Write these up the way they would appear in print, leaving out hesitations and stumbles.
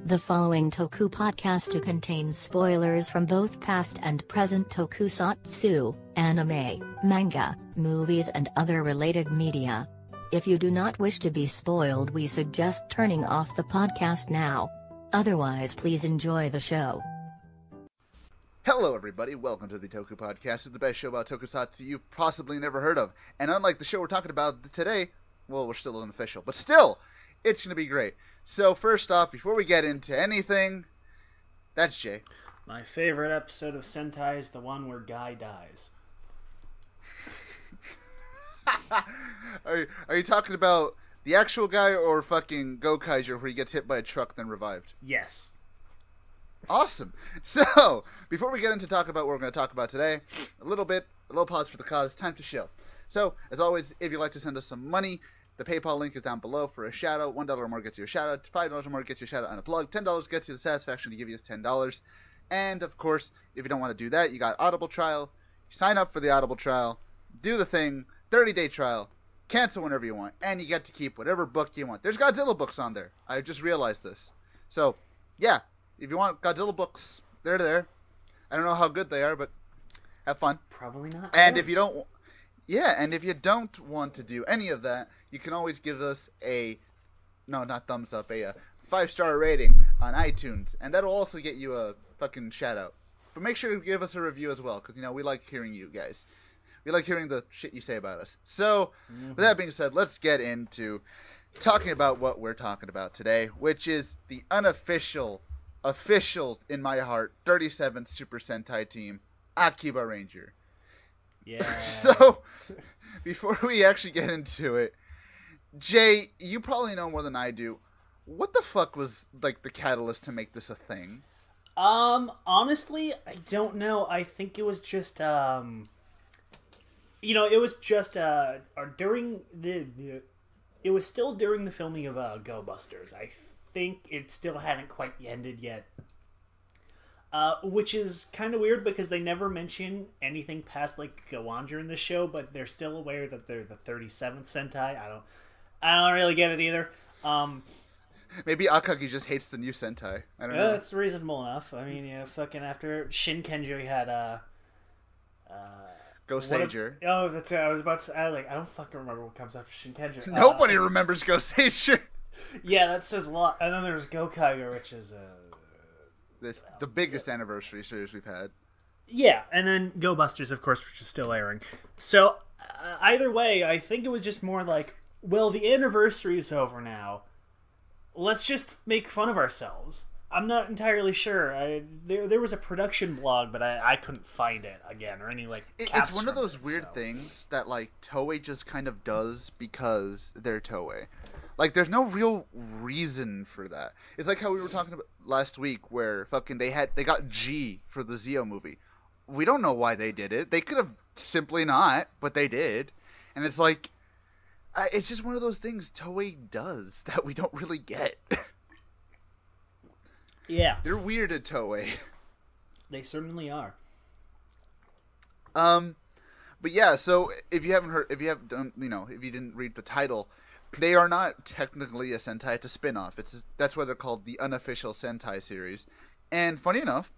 The following Toku Podcastu contains spoilers from both past and present tokusatsu, anime, manga, movies and other related media. If you do not wish to be spoiled, we suggest turning off the podcast now. Otherwise, please enjoy the show. Hello everybody, welcome to the Toku Podcastu, the best show about tokusatsu you've possibly never heard of. And unlike the show we're talking about today, well, we're still unofficial, but still, it's going to be great. So first off, before we get into anything, that's Jay. My favorite episode of Sentai is the one where Guy dies. Are you talking about the actual guy or fucking Gokaiger where he gets hit by a truck then revived? Yes. Awesome. So, before we get into talk about what we're going to talk about today, a little pause for the cause, time to show. So, as always, if you'd like to send us some money, the PayPal link is down below for a shout-out. $1 or more gets you a shout-out. $5 or more gets you a shout-out and a plug. $10 gets you the satisfaction to give you us $10. And, of course, if you don't want to do that, you got Audible trial. Sign up for the Audible trial. Do the thing. 30-day trial. Cancel whenever you want. And you get to keep whatever book you want. There's Godzilla books on there. I just realized this. So, yeah. If you want Godzilla books, they're there. I don't know how good they are, but have fun. Probably not. And if you don't... Yeah, and if you don't want to do any of that, you can always give us a 5-star rating on iTunes, and that'll also get you a fucking shout-out. But make sure to give us a review as well, because, we like hearing you guys. We like hearing the shit you say about us. So, with that being said, let's get into talking about what we're talking about today, which is the official, in my heart, 37th Super Sentai team, Akibaranger. Yeah. So, before we actually get into it, Jay, you probably know more than I do. What the fuck was, the catalyst to make this a thing? Honestly, I don't know. I think it was just, it was just, during it was still during the filming of, Go Busters. I think it still hadn't quite ended yet. Which is kind of weird because they never mention anything past Goanger in the show, but they're still aware that they're the 37th Sentai. I don't really get it either. Maybe Akagi just hates the new Sentai. I don't know. That's reasonable enough. I mean, fucking after Shin Kenji had Goseiger. That's I was about to say. I don't fucking remember what comes after Shin Kenji. Nobody remembers Goseiger. Yeah, that says a lot. And then there's Gokaiger, which is the biggest anniversary series we've had. Yeah, and then Go Busters, of course, which is still airing. So, either way, I think it was just more well, the anniversary is over now. Let's just make fun of ourselves. I'm not entirely sure. There was a production blog, but I couldn't find it again, or any, It's one of those weird things that, Toei just kind of does because they're Toei. There's no real reason for that. It's like how we were talking about last week where fucking they got G for the Zeo movie. We don't know why they did it. They could have simply not, but they did. And it's it's just one of those things Toei does that we don't really get. Yeah. They're weird at Toei. They certainly are. But yeah, so if you didn't read the title, they are not technically a Sentai, it's a spin-off. That's why they're called the unofficial Sentai series. And funny enough,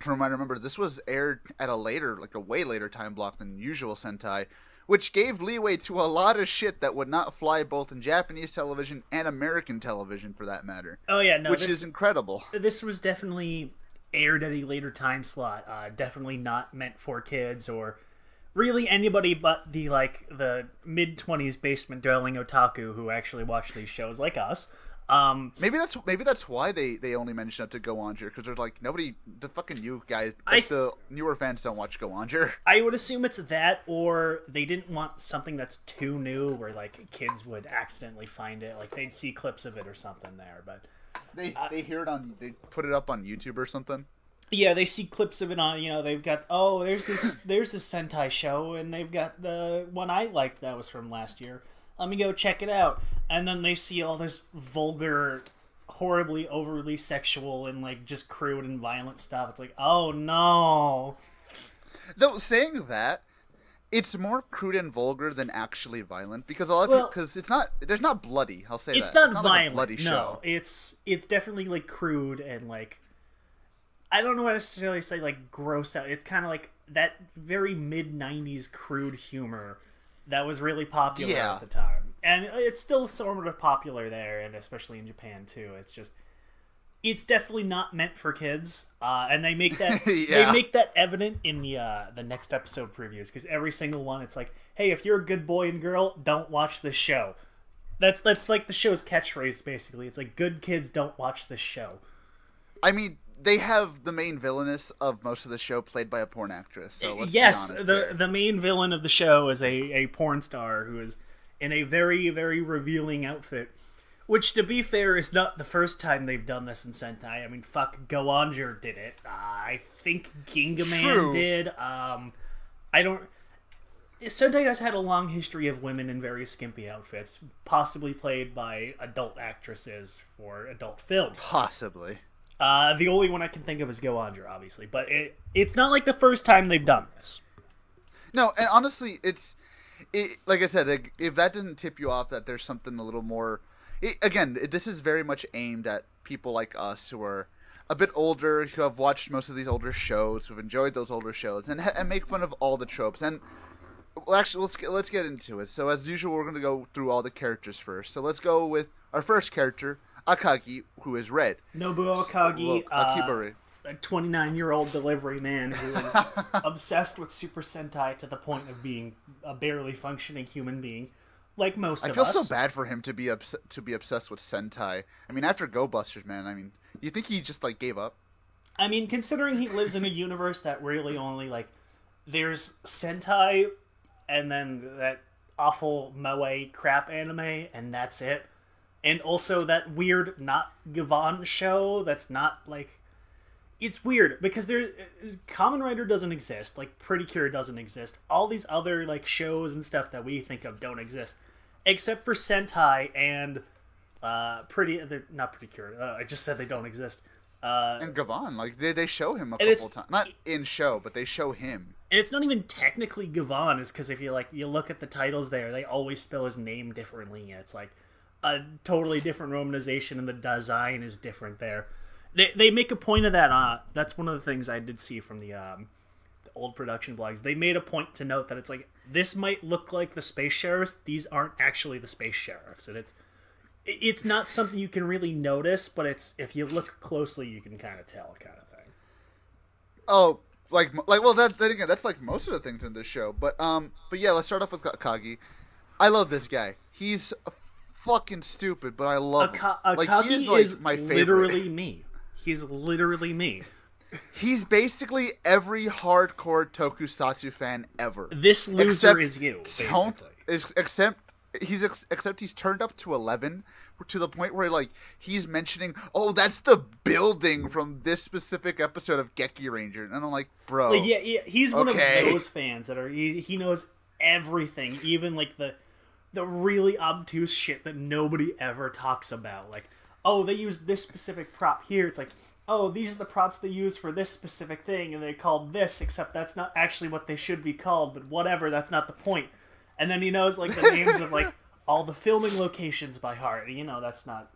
from what I remember, this was aired at a way later time block than usual Sentai, which gave leeway to a lot of shit that would not fly both in Japanese television and American television, for that matter. Oh yeah, no, which is incredible. This was definitely aired at a later time slot. Definitely not meant for kids or really anybody but the mid-20s basement dwelling otaku who actually watch these shows like us. Maybe that's why they only mention it to Goanger, because they're nobody, the fucking new guys, the newer fans don't watch Goanger. I would assume it's that, or they didn't want something that's too new where kids would accidentally find it, they'd see clips of it or something there. But they hear it they put it up on YouTube or something. Yeah, they see clips of it on, they've got, there's this Sentai show, and they've got the one I liked that was from last year. Let me go check it out. And then they see all this vulgar, horribly overly sexual and, just crude and violent stuff. It's oh, no. Though, saying that, it's more crude and vulgar than actually violent because because there's not bloody. I'll say it's that. Not violent. Like a bloody show. No, it's definitely like crude and like I don't know what necessarily say like gross out. It's kind of like that very mid '90s crude humor that was really popular at the time, and it's still sort of popular there, and especially in Japan too. It's definitely not meant for kids, and they make that they make that evident in the next episode previews because every single one, it's like, hey, if you're a good boy and girl, don't watch this show. That's like the show's catchphrase basically. It's like good kids don't watch this show. I mean, they have the main villainess of most of the show played by a porn actress. So let's be honest the main villain of the show is a porn star who is in a very, very revealing outfit. Which, to be fair, is not the first time they've done this in Sentai. I mean, fuck, Goanger did it. I think Ginga Man did. I don't... Sentai has had a long history of women in very skimpy outfits, possibly played by adult actresses for adult films. Possibly. The only one I can think of is Goanger, obviously. But it's not like the first time they've done this. No, and honestly, like I said, if that didn't tip you off that there's something a little more... Again, this is very much aimed at people like us who are a bit older, who have watched most of these older shows, who've enjoyed those older shows, and make fun of all the tropes. And well, actually, let's get into it. So as usual, we're going to go through all the characters first. So let's go with our first character, Akagi, who is Red. Nobuo Akagi, Akibari. A 29-year-old delivery man who is obsessed with Super Sentai to the point of being a barely functioning human being. Like most of us. I feel so bad for him to be obsessed with Sentai. I mean, after Go Busters, man, I mean, you think he just, like, gave up? I mean, considering he lives in a universe that really only, like, there's Sentai, and then that awful Moe crap anime, and that's it. And also that weird not Gavan show that's not, like... It's weird, because Kamen Rider doesn't exist, like, Pretty Cure doesn't exist, all these other, like, shows and stuff that we think of don't exist, except for Sentai and, they're not Pretty Cure, I just said they don't exist. And Gavan, like, they show him a couple times, not in show, but they show him. And it's not even technically Gavan, is because if you look at the titles there, they always spell his name differently, it's like a totally different romanization, and the design is different there. They make a point of that. That's one of the things I did see from the old production blogs. They made a point to note that it's like, this might look like the Space Sheriffs. These aren't actually the Space Sheriffs. And it's not something you can really notice, but if you look closely, you can kind of tell, kind of thing. Oh, well, then again, that's like most of the things in this show. But yeah, let's start off with Akagi. I love this guy. He's fucking stupid, but I love him. Akagi he's like is my favorite. Literally me. He's literally me. He's basically every hardcore Tokusatsu fan ever. This loser is you, basically. Except he's turned up to 11 to the point where like he's mentioning, oh, that's the building from this specific episode of Geki Ranger, and I'm like, bro, yeah, he's one of those fans that are he knows everything, even like the really obtuse shit that nobody ever talks about, like, oh, they use this specific prop here. It's like, oh, these are the props they use for this specific thing, and they're called this, except that's not actually what they should be called, but whatever, that's not the point. And then he knows, like, the names of, like, all the filming locations by heart. You know, that's not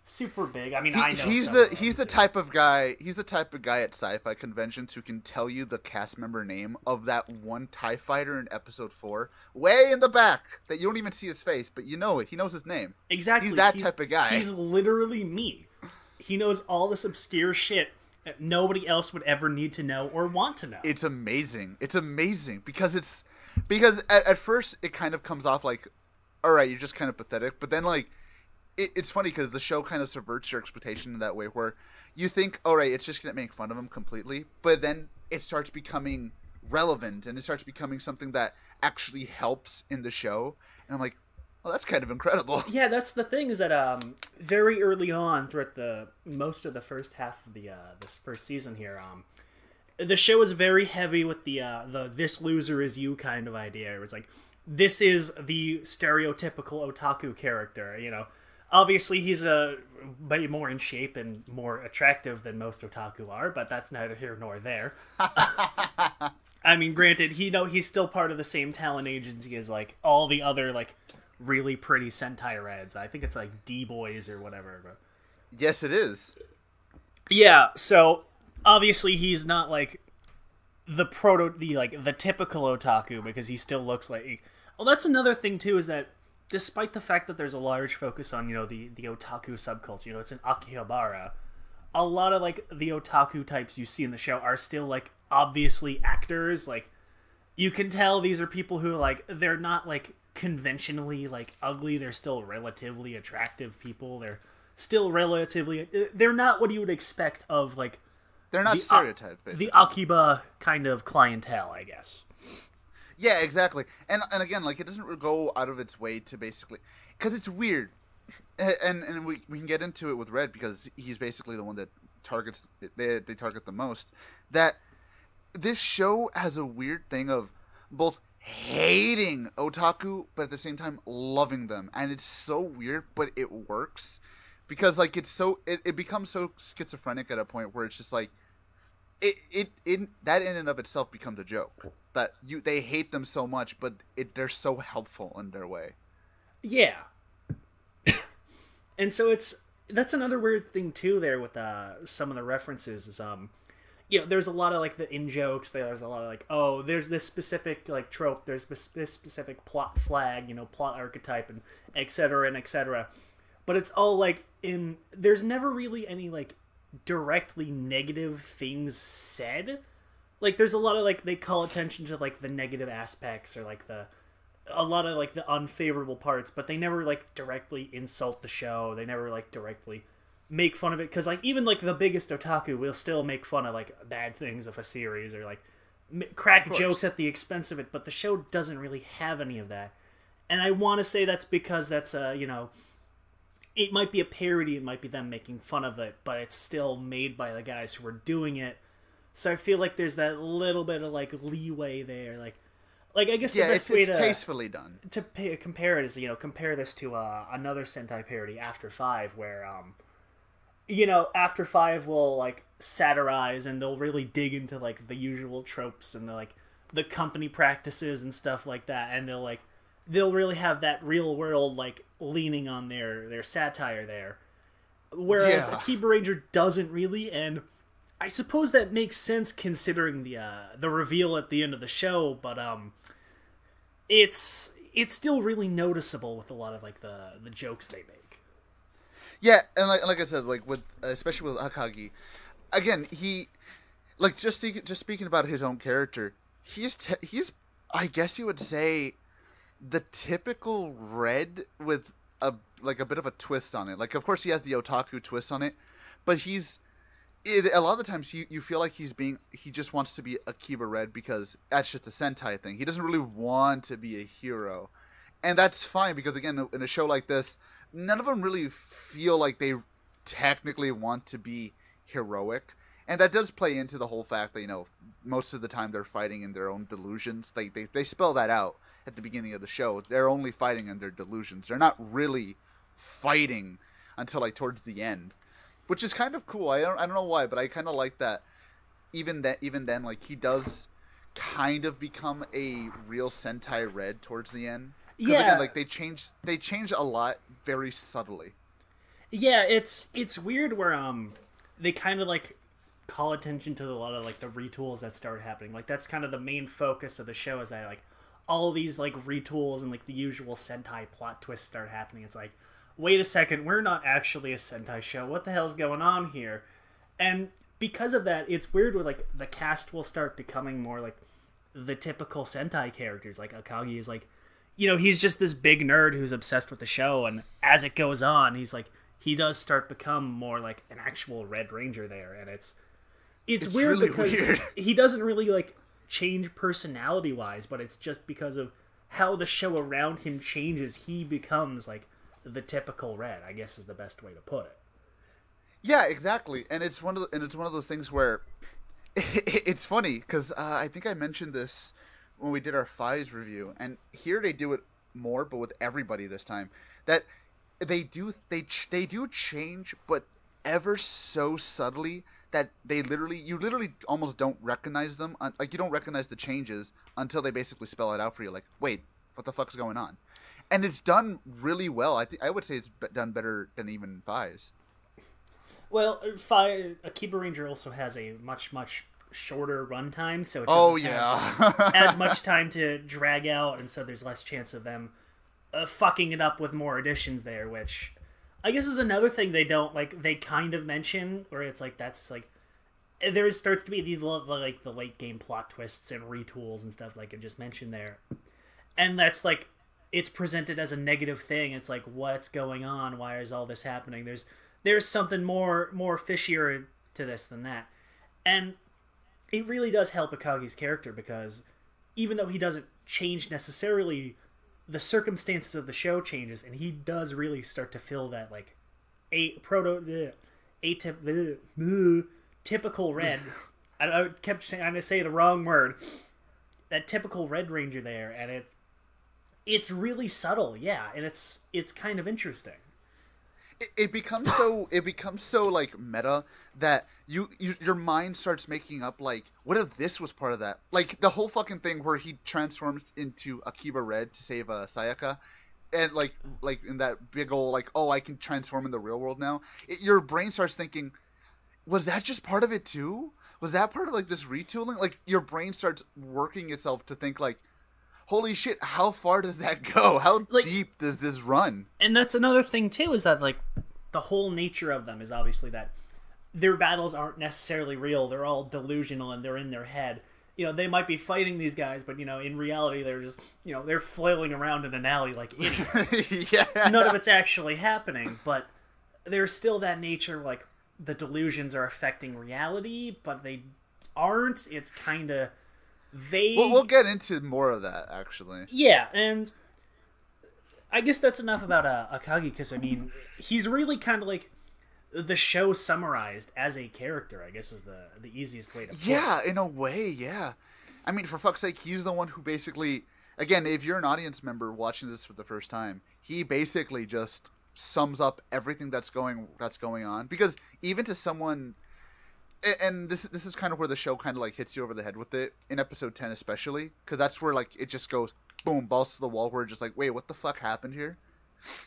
super big. I mean, I know he's the type of guy at sci-fi conventions who can tell you the cast member name of that one TIE fighter in episode 4 way in the back that you don't even see his face, but you know it. He knows his name. Exactly. He's that type of guy. He's literally me. He knows all this obscure shit that nobody else would ever need to know or want to know. It's amazing. It's amazing because at first it kind of comes off like, all right, you're just kind of pathetic, but then like it's funny because the show kind of subverts your expectation in that way where you think, all right, it's just going to make fun of him completely, but then it starts becoming relevant and it starts becoming something that actually helps in the show. And I'm like, well, that's kind of incredible. Yeah, that's the thing is that very early on throughout most of the first half of this first season here, the show is very heavy with the this loser is you kind of idea. It was like, this is the stereotypical otaku character, you know. Obviously, he's way more in shape and more attractive than most otaku are, but that's neither here nor there. I mean, granted, he's still part of the same talent agency as like all the other like really pretty Sentai Reds. I think it's like D-Boys or whatever. But... Yes, it is. Yeah, so obviously he's not like the typical otaku because he still looks like. Well, that's another thing too, is that despite the fact that there's a large focus on the otaku subculture, it's an Akihabara. A lot of like the otaku types you see in the show are still like obviously actors. Like you can tell these are people who like they're not like conventionally like ugly. They're still relatively attractive people. They're still relatively. They're not what you would expect of like. They're not stereotyped. The Akiba kind of clientele, I guess. Yeah, exactly. And again, like it doesn't go out of its way to basically, because it's weird. And we can get into it with Red because he's basically the one that targets they target the most. That this show has a weird thing of both hating otaku but at the same time loving them, and it's so weird, but it works because like it becomes so schizophrenic at a point where it's just like it that in and of itself becomes a joke that they hate them so much, but they're so helpful in their way. Yeah. And so that's another weird thing too there with some of the references is there's a lot of like the in jokes, there's a lot of like, oh, there's this specific like trope, there's this specific plot flag, plot archetype, and etc. But it's all like there's never really any like directly negative things said. Like there's a lot of like they call attention to like the negative aspects or like a lot of like the unfavorable parts, but they never like directly insult the show. They never like directly make fun of it, because like even like the biggest otaku will still make fun of like bad things of a series or like crack jokes at the expense of it, but the show doesn't really have any of that. And I want to say that's because that's it might be a parody, it might be them making fun of it, but it's still made by the guys who are doing it. So I feel like there's that little bit of like leeway there, like I guess the best way to tastefully done to compare it is compare this to another Sentai parody, After 5, where After 5 will like satirize and they'll really dig into like the usual tropes and the company practices and stuff like that, and they'll really have that real world like leaning on their satire there, whereas Akibaranger doesn't really. And I suppose that makes sense considering the reveal at the end of the show, but it's still really noticeable with a lot of like the jokes they make. Yeah, and like I said, like with especially with Akagi, again, he like just speaking about his own character, he's I guess you would say the typical Red with a bit of a twist on it. Like of course he has the otaku twist on it, but a lot of the times you feel like he just wants to be Akiba Red because that's just a Sentai thing. He doesn't really want to be a hero. And that's fine because again, in a show like this, none of them really feel like they technically want to be heroic. And that does play into the whole fact that, most of the time they're fighting in their own delusions. They spell that out at the beginning of the show. They're only fighting in their delusions. They're not really fighting until like towards the end. Which is kind of cool. I don't know why, but I kind of like that. Even then, like he does kind of become a real Sentai Red towards the end. Yeah. Again, like they change a lot very subtly. Yeah, it's weird where they kind of like call attention to a lot of like the retools that start happening. Like that's kind of the main focus of the show, is that like all these like retools and like the usual Sentai plot twists start happening. It's like, wait a second, we're not actually a Sentai show. What the hell's going on here? And because of that, it's weird where like the cast will start becoming more like the typical Sentai characters. Like Akagi is like, he's just this big nerd who's obsessed with the show, and as it goes on, he does start become more like an actual Red Ranger there, and it's weird really because weird. He doesn't really like change personality wise, but it's just because of how the show around him changes. He becomes like the typical Red, I guess is the best way to put it. Yeah, exactly. And it's one of those things where it's funny because I think I mentioned this when we did our Fives review, and here they do it more, but with everybody this time. That they do change, but ever so subtly, that you literally almost don't recognize them. Like, you don't recognize the changes until they basically spell it out for you. Like, wait, what the fuck's going on? And it's done really well. I would say it's done better than even Fi's. Well, Akibaranger also has a much shorter runtime, so it doesn't have as much time to drag out, and so there's less chance of them fucking it up with more additions there, which I guess is another thing they don't, like, they kind of mention, where it's like, that's, like, there starts to be these, like, the late game plot twists and retools and stuff, like I just mentioned there. And that's, like, it's presented as a negative thing. It's like, what's going on? Why is all this happening? There's something more fishier to this than that. And it really does help Akagi's character, because even though he doesn't change necessarily, the circumstances of the show changes, and he does really start to feel that, like, typical Red. I kept trying to say the wrong word. That typical Red Ranger there, and it's really subtle, yeah, and it's kind of interesting. It becomes so like meta that your mind starts making up, like, what if this was part of that? Like, the whole fucking thing where he transforms into Akiba Red to save Sayaka, and like in that big old, like, oh, I can transform in the real world now. Your brain starts thinking, was that just part of it too? Was that part of, like, this retooling? Like, your brain starts working itself to think, like, holy shit, how far does that go? How, like, deep does this run? And that's another thing too, is that, like, the whole nature of them is obviously that their battles aren't necessarily real. They're all delusional, and they're in their head. You know, they might be fighting these guys, but, you know, in reality, they're just, you know, they're flailing around in an alley like idiots. Yeah. None of it's actually happening, but there's still that nature, like, the delusions are affecting reality, but they aren't. It's kind of vague. We'll get into more of that, actually. Yeah, and I guess that's enough about Akagi, because, I mean, he's really kind of like the show summarized as a character, I guess, is the easiest way to put it. Yeah, in a way, yeah. I mean, for fuck's sake, he's the one who basically, again, if you're an audience member watching this for the first time, he basically just sums up everything that's going on, because even to someone, and this is kind of where the show kind of, like, hits you over the head with it in episode 10 especially, because that's where, like, it just goes boom, balls to the wall, where it's just like, wait, what the fuck happened here?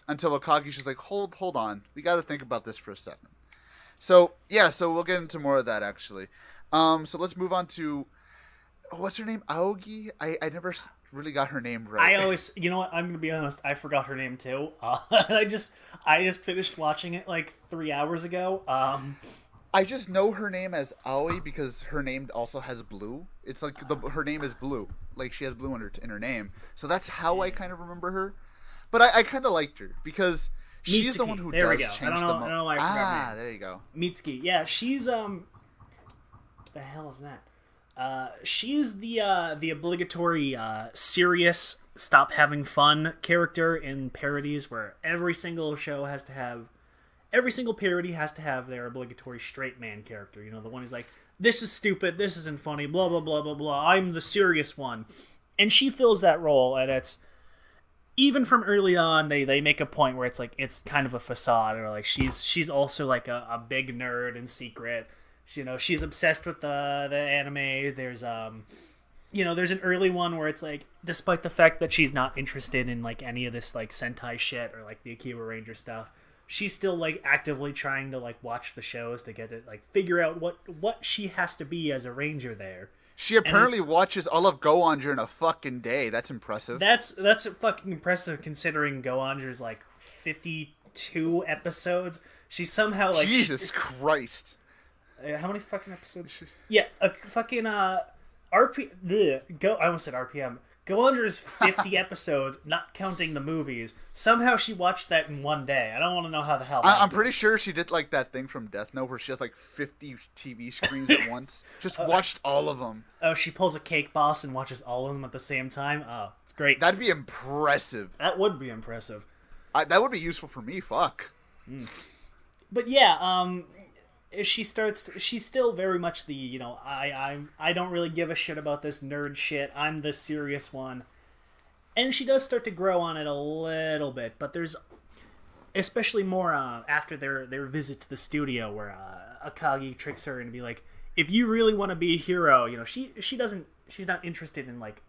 Until Akagi's just like, hold on, we got to think about this for a second. So yeah, so we'll get into more of that, actually. So let's move on to, what's her name? Aogi? I never really got her name right. I always, you know what, I'm gonna be honest, I forgot her name too. I just finished watching it like 3 hours ago. I just know her name as Aoi because her name also has blue. It's like her name is blue, like she has blue in her name. So that's how I kind of remember her. But I kind of liked her because she's Mitsuki. The one who there does we go. change I don't know why I forgot her name. There you go. Mitsuki. Yeah, she's the hell is that? She's the obligatory serious, stop having fun character in parodies, where every single parody has to have their obligatory straight man character. You know, the one who's like, this is stupid, this isn't funny, blah blah blah blah blah. I'm the serious one, and she fills that role, and it's even from early on they make a point where it's like it's kind of a facade, or like she's also like a big nerd in secret. You know, she's obsessed with the anime. There's there's an early one where it's like, despite the fact that she's not interested in like any of this like Sentai shit or like the Akibaranger stuff, she's still like actively trying to like watch the shows to get it, like figure out what she has to be as a ranger there. She apparently watches all of Go-Onger in a fucking day. That's impressive. That's fucking impressive considering Go-Onger's like 52 episodes. She somehow like Jesus Christ. How many fucking episodes? Yeah, a fucking I almost said RPM. Go-Onger's 50 episodes, not counting the movies. Somehow she watched that in one day. I don't want to know how the hell. I'm pretty sure she did like that thing from Death Note where she has like 50 TV screens at once. Just watched all of them. Oh, she pulls a Cake Boss and watches all of them at the same time? Oh, it's great. That'd be impressive. That would be impressive. That would be useful for me, fuck. But yeah, she's still very much the, I don't really give a shit about this nerd shit, I'm the serious one. And she does start to grow on it a little bit, but there's especially more after their visit to the studio, where Akagi tricks her and be like, if you really want to be a hero, she's not interested in like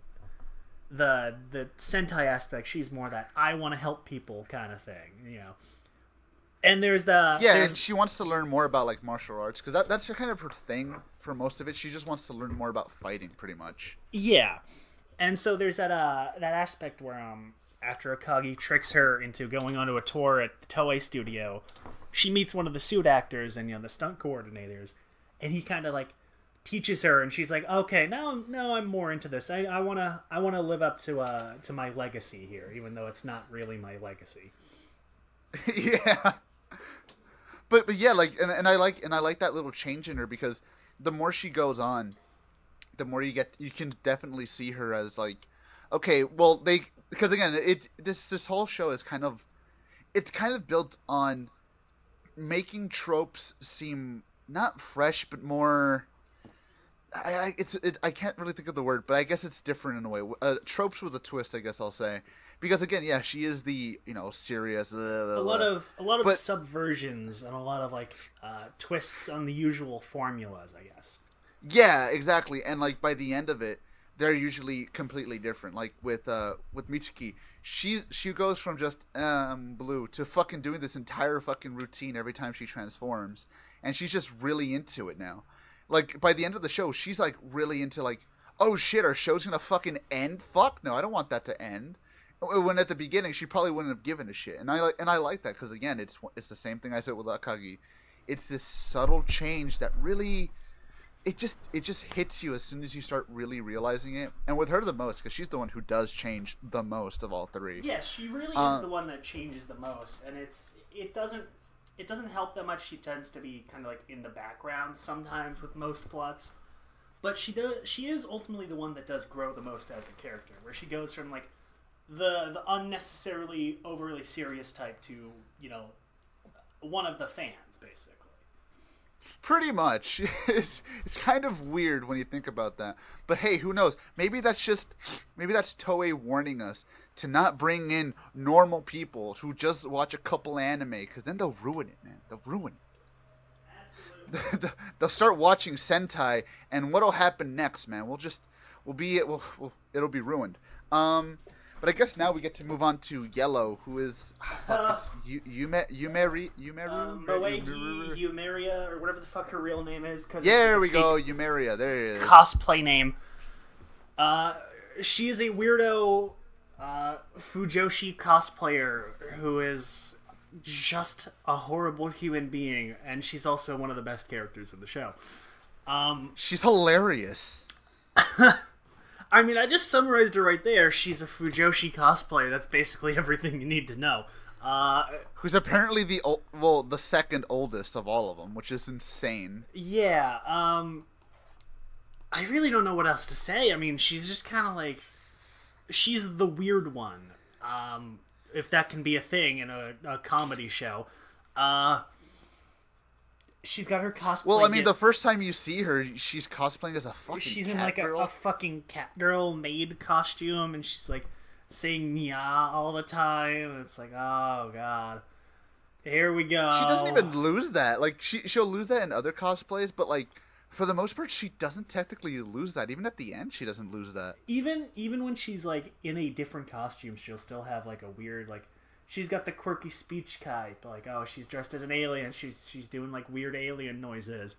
the Sentai aspect. She's more that I want to help people kind of thing, And and she wants to learn more about like martial arts because that's kind of her thing for most of it. She just wants to learn more about fighting, pretty much. Yeah, and so there's that aspect where after Akagi tricks her into going onto a tour at the Toei studio, she meets one of the suit actors and the stunt coordinators, and he kind of like teaches her, and she's like, okay, now I'm more into this. I wanna live up to my legacy here, even though it's not really my legacy. Yeah. But yeah, like and I like that little change in her, because the more she goes on, the more you can definitely see her as like, okay, well because again this whole show is kind of built on making tropes seem not fresh but more. I can't really think of the word, but I guess it's different in a way. Tropes with a twist, I guess I'll say. Because again, yeah, she is the serious. A lot of subversions and a lot of like twists on the usual formulas, I guess. Yeah, exactly. And like by the end of it, they're usually completely different. Like with Mitsuki, she goes from just blue to fucking doing this entire fucking routine every time she transforms, and she's just really into it now. Like by the end of the show, she's like really into like, oh shit, our show's gonna fucking end. Fuck no, I don't want that to end. When at the beginning she probably wouldn't have given a shit, and I like that because again it's the same thing I said with Akagi. It's this subtle change that really it just hits you as soon as you start really realizing it, and with her the most because she's the one who does change the most of all three. Yes, she really is the one that changes the most, and it doesn't help that much. She tends to be kind of like in the background sometimes with most plots, but she is ultimately the one that does grow the most as a character, where she goes from like the unnecessarily overly serious type to one of the fans, basically. Pretty much. It's kind of weird when you think about that, but hey, who knows, maybe that's Toei warning us to not bring in normal people who just watch a couple anime, because then they'll ruin it, man. They'll ruin it. Absolutely. They'll start watching Sentai, and what'll happen next, man? It'll be ruined. But I guess now we get to move on to Yellow, who is Yumeria, or whatever the fuck her real name is. There we go, Yumeria. There it is. Cosplay name. She is a weirdo Fujoshi cosplayer who is just a horrible human being, and she's also one of the best characters of the show. She's hilarious. I mean, I just summarized her right there. She's a Fujoshi cosplayer. That's basically everything you need to know. Who's apparently the second oldest of all of them, which is insane. Yeah. I really don't know what else to say. I mean, she's just kind of like, she's the weird one. If that can be a thing in a comedy show. She's got her cosplay. Well, I mean, the first time you see her, she's cosplaying as a fucking She's cat in like girl. a fucking cat girl maid costume, and she's like saying "meow" all the time. And it's like, oh god, here we go. She doesn't even lose that. Like she'll lose that in other cosplays, but like for the most part, she doesn't technically lose that. Even at the end, she doesn't lose that. Even when she's like in a different costume, she'll still have like a weird like. She's got the quirky speech type, like, oh, she's dressed as an alien, she's doing, like, weird alien noises.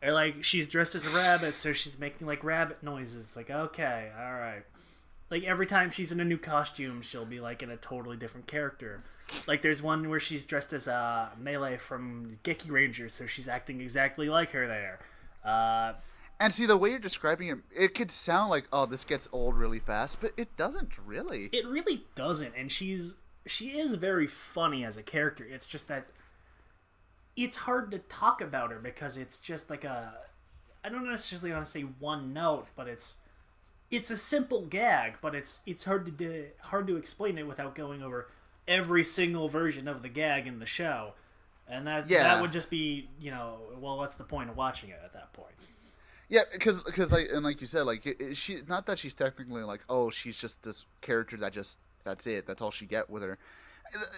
Or, like, she's dressed as a rabbit, so she's making, like, rabbit noises. It's like, okay, alright. Like, every time she's in a new costume, she'll be, like, in a totally different character. Like, there's one where she's dressed as Melee from Geki Rangers, so she's acting exactly like her there. And see, the way you're describing it could sound like, oh, this gets old really fast, but it doesn't really. It really doesn't, and she is very funny as a character. It's just that it's hard to talk about her because it's just like I don't necessarily want to say one note, but it's a simple gag, but it's hard to explain it without going over every single version of the gag in the show. And that would just be, well, what's the point of watching it at that point? Yeah, because like you said, like she, not that she's technically like, oh, she's just this character that's it. That's all she get with her.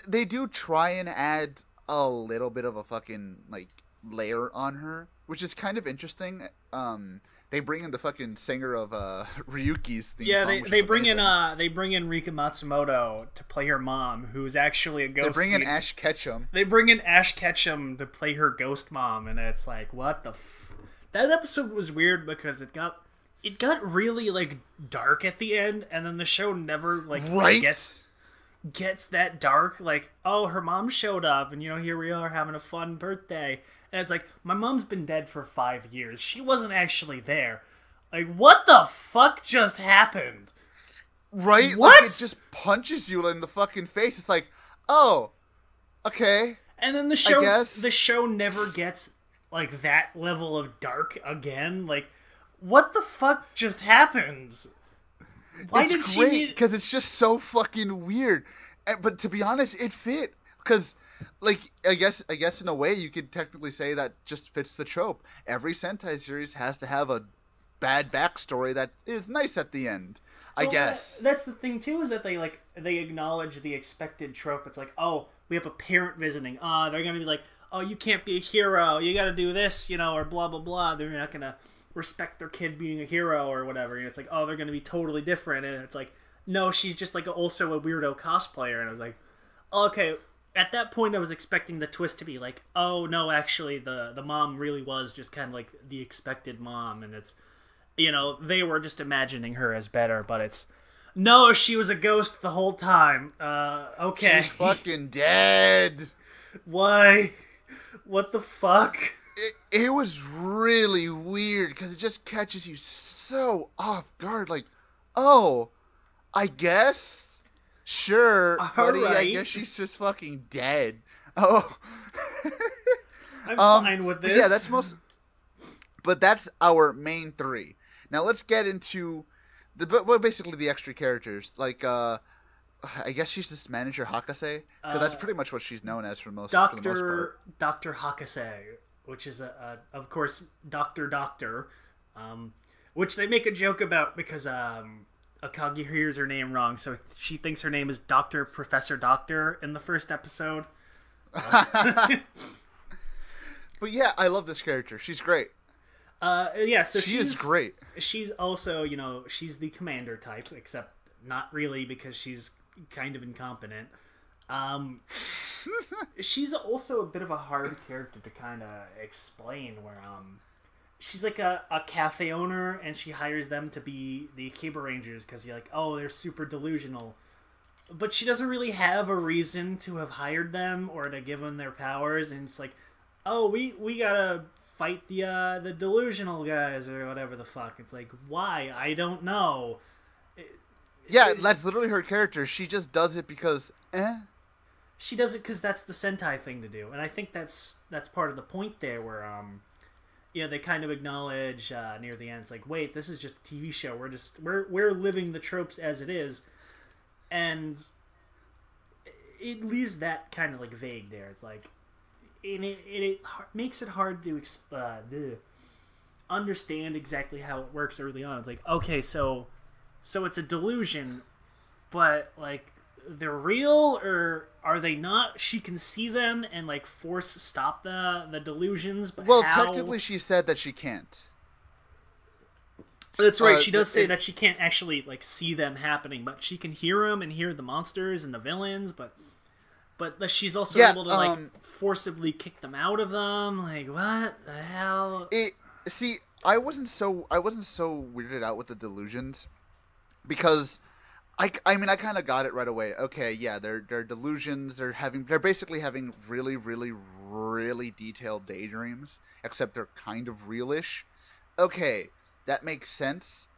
They do try and add a little bit of a fucking like layer on her, which is kind of interesting. They bring in the fucking singer of Ryuki's theme song. They bring in Rika Matsumoto to play her mom, who's actually a ghost. They bring in Ash Ketchum. They bring in Ash Ketchum to play her ghost mom, and it's like, what the That episode was weird because it got really like dark at the end, and then the show never like gets that dark. Like, oh, her mom showed up, and here we are having a fun birthday. And it's like, my mom's been dead for 5 years. She wasn't actually there. Like, what the fuck just happened? Right? What? Like, it just punches you in the fucking face. It's like, oh, okay. And then the show never gets, like, that level of dark again. Like, what the fuck just happened? Why did she... It's great, because it's just so fucking weird. But to be honest, it fit. Because... like, I guess in a way you could technically say that just fits the trope. Every Sentai series has to have a bad backstory that is nice at the end. I guess. That's the thing too, is that they acknowledge the expected trope. It's like, oh, we have a parent visiting. They're gonna be like, oh, you can't be a hero. You gotta do this, or blah blah blah. They're not gonna respect their kid being a hero or whatever. It's like, oh, they're gonna be totally different. And it's like, no, she's just like also a weirdo cosplayer. And I was like, okay. At that point, I was expecting the twist to be like, oh, no, actually, the mom really was just kind of like the expected mom, and it's, they were just imagining her as better, but it's, no, she was a ghost the whole time. Okay. She's fucking dead. Why? What the fuck? It was really weird, because it just catches you so off guard, like, oh, I guess... Sure, buddy, right. I guess she's just fucking dead. Oh. I'm fine with this. Yeah, but that's our main three. Now let's get into basically the extra characters. Like, I guess she's just Manager Hakase, because that's pretty much what she's known as for the most part. Dr. Hakase, which is, of course, Doctor, which they make a joke about because, Akagi hears her name wrong, so she thinks her name is Professor Doctor in the first episode. But yeah, I love this character. She's great. So she's great. She's also, she's the commander type, except not really because she's kind of incompetent. She's also a bit of a hard character to kind of explain, where she's like a cafe owner, and she hires them to be the Akibarangers because you're like, oh, they're super delusional. But she doesn't really have a reason to have hired them or to give them their powers, and it's like, oh, we gotta fight the delusional guys or whatever the fuck. It's like, why? I don't know. That's literally her character. She just does it because, She does it because that's the Sentai thing to do, and I think that's part of the point there, where they kind of acknowledge near the end. It's like, wait, this is just a TV show. We're living the tropes as it is, and it leaves that kind of like vague there. It's like, it makes it hard to understand exactly how it works early on. It's like, okay, so it's a delusion, but like, they're real, or are they not? She can see them and like stop the delusions, but technically she said that she can't. That's right. She does say that she can't actually like see them happening, but she can hear them and hear the monsters and the villains. But she's also able to like forcibly kick them out of them. Like, what the hell? I wasn't so weirded out with the delusions, because I mean, I kind of got it right away. Okay, yeah, they're delusions. They're basically having really, really, really detailed daydreams, except they're kind of realish. Okay, that makes sense.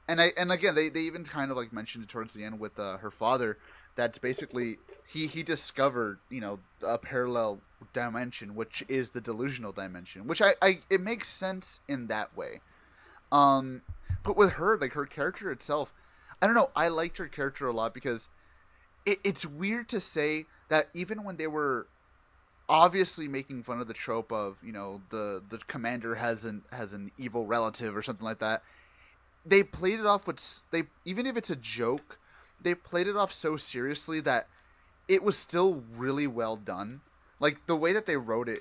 And again, they even kind of like mentioned it towards the end with her father. That's basically he discovered, a parallel dimension, which is the delusional dimension, which it makes sense in that way. But with her, like, her character itself, I don't know, I liked her character a lot, because it's weird to say that even when they were obviously making fun of the trope of, the commander has an evil relative or something like that, they played it off even if it's a joke, they played it off so seriously that it was still really well done. Like, the way that they wrote it,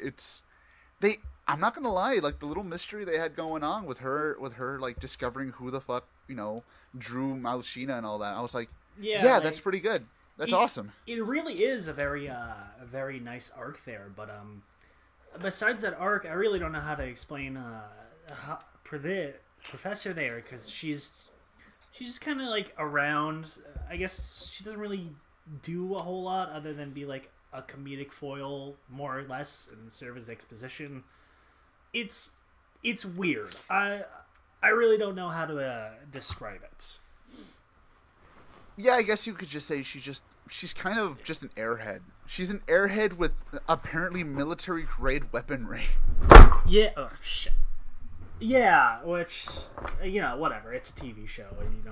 I'm not gonna lie, like the little mystery they had going on with her like discovering who the fuck drew Malshina and all that. I was like, yeah, that's pretty good. That's awesome. It really is a very nice arc there. But besides that arc, I really don't know how to explain the professor there, because she's just kind of like around. I guess she doesn't really do a whole lot other than be like a comedic foil, more or less, and serve as exposition. It's weird. I really don't know how to describe it. Yeah, I guess you could just say she's kind of just an airhead. She's an airhead with apparently military grade weaponry. Yeah. Oh shit. Yeah, which whatever. It's a TV show. You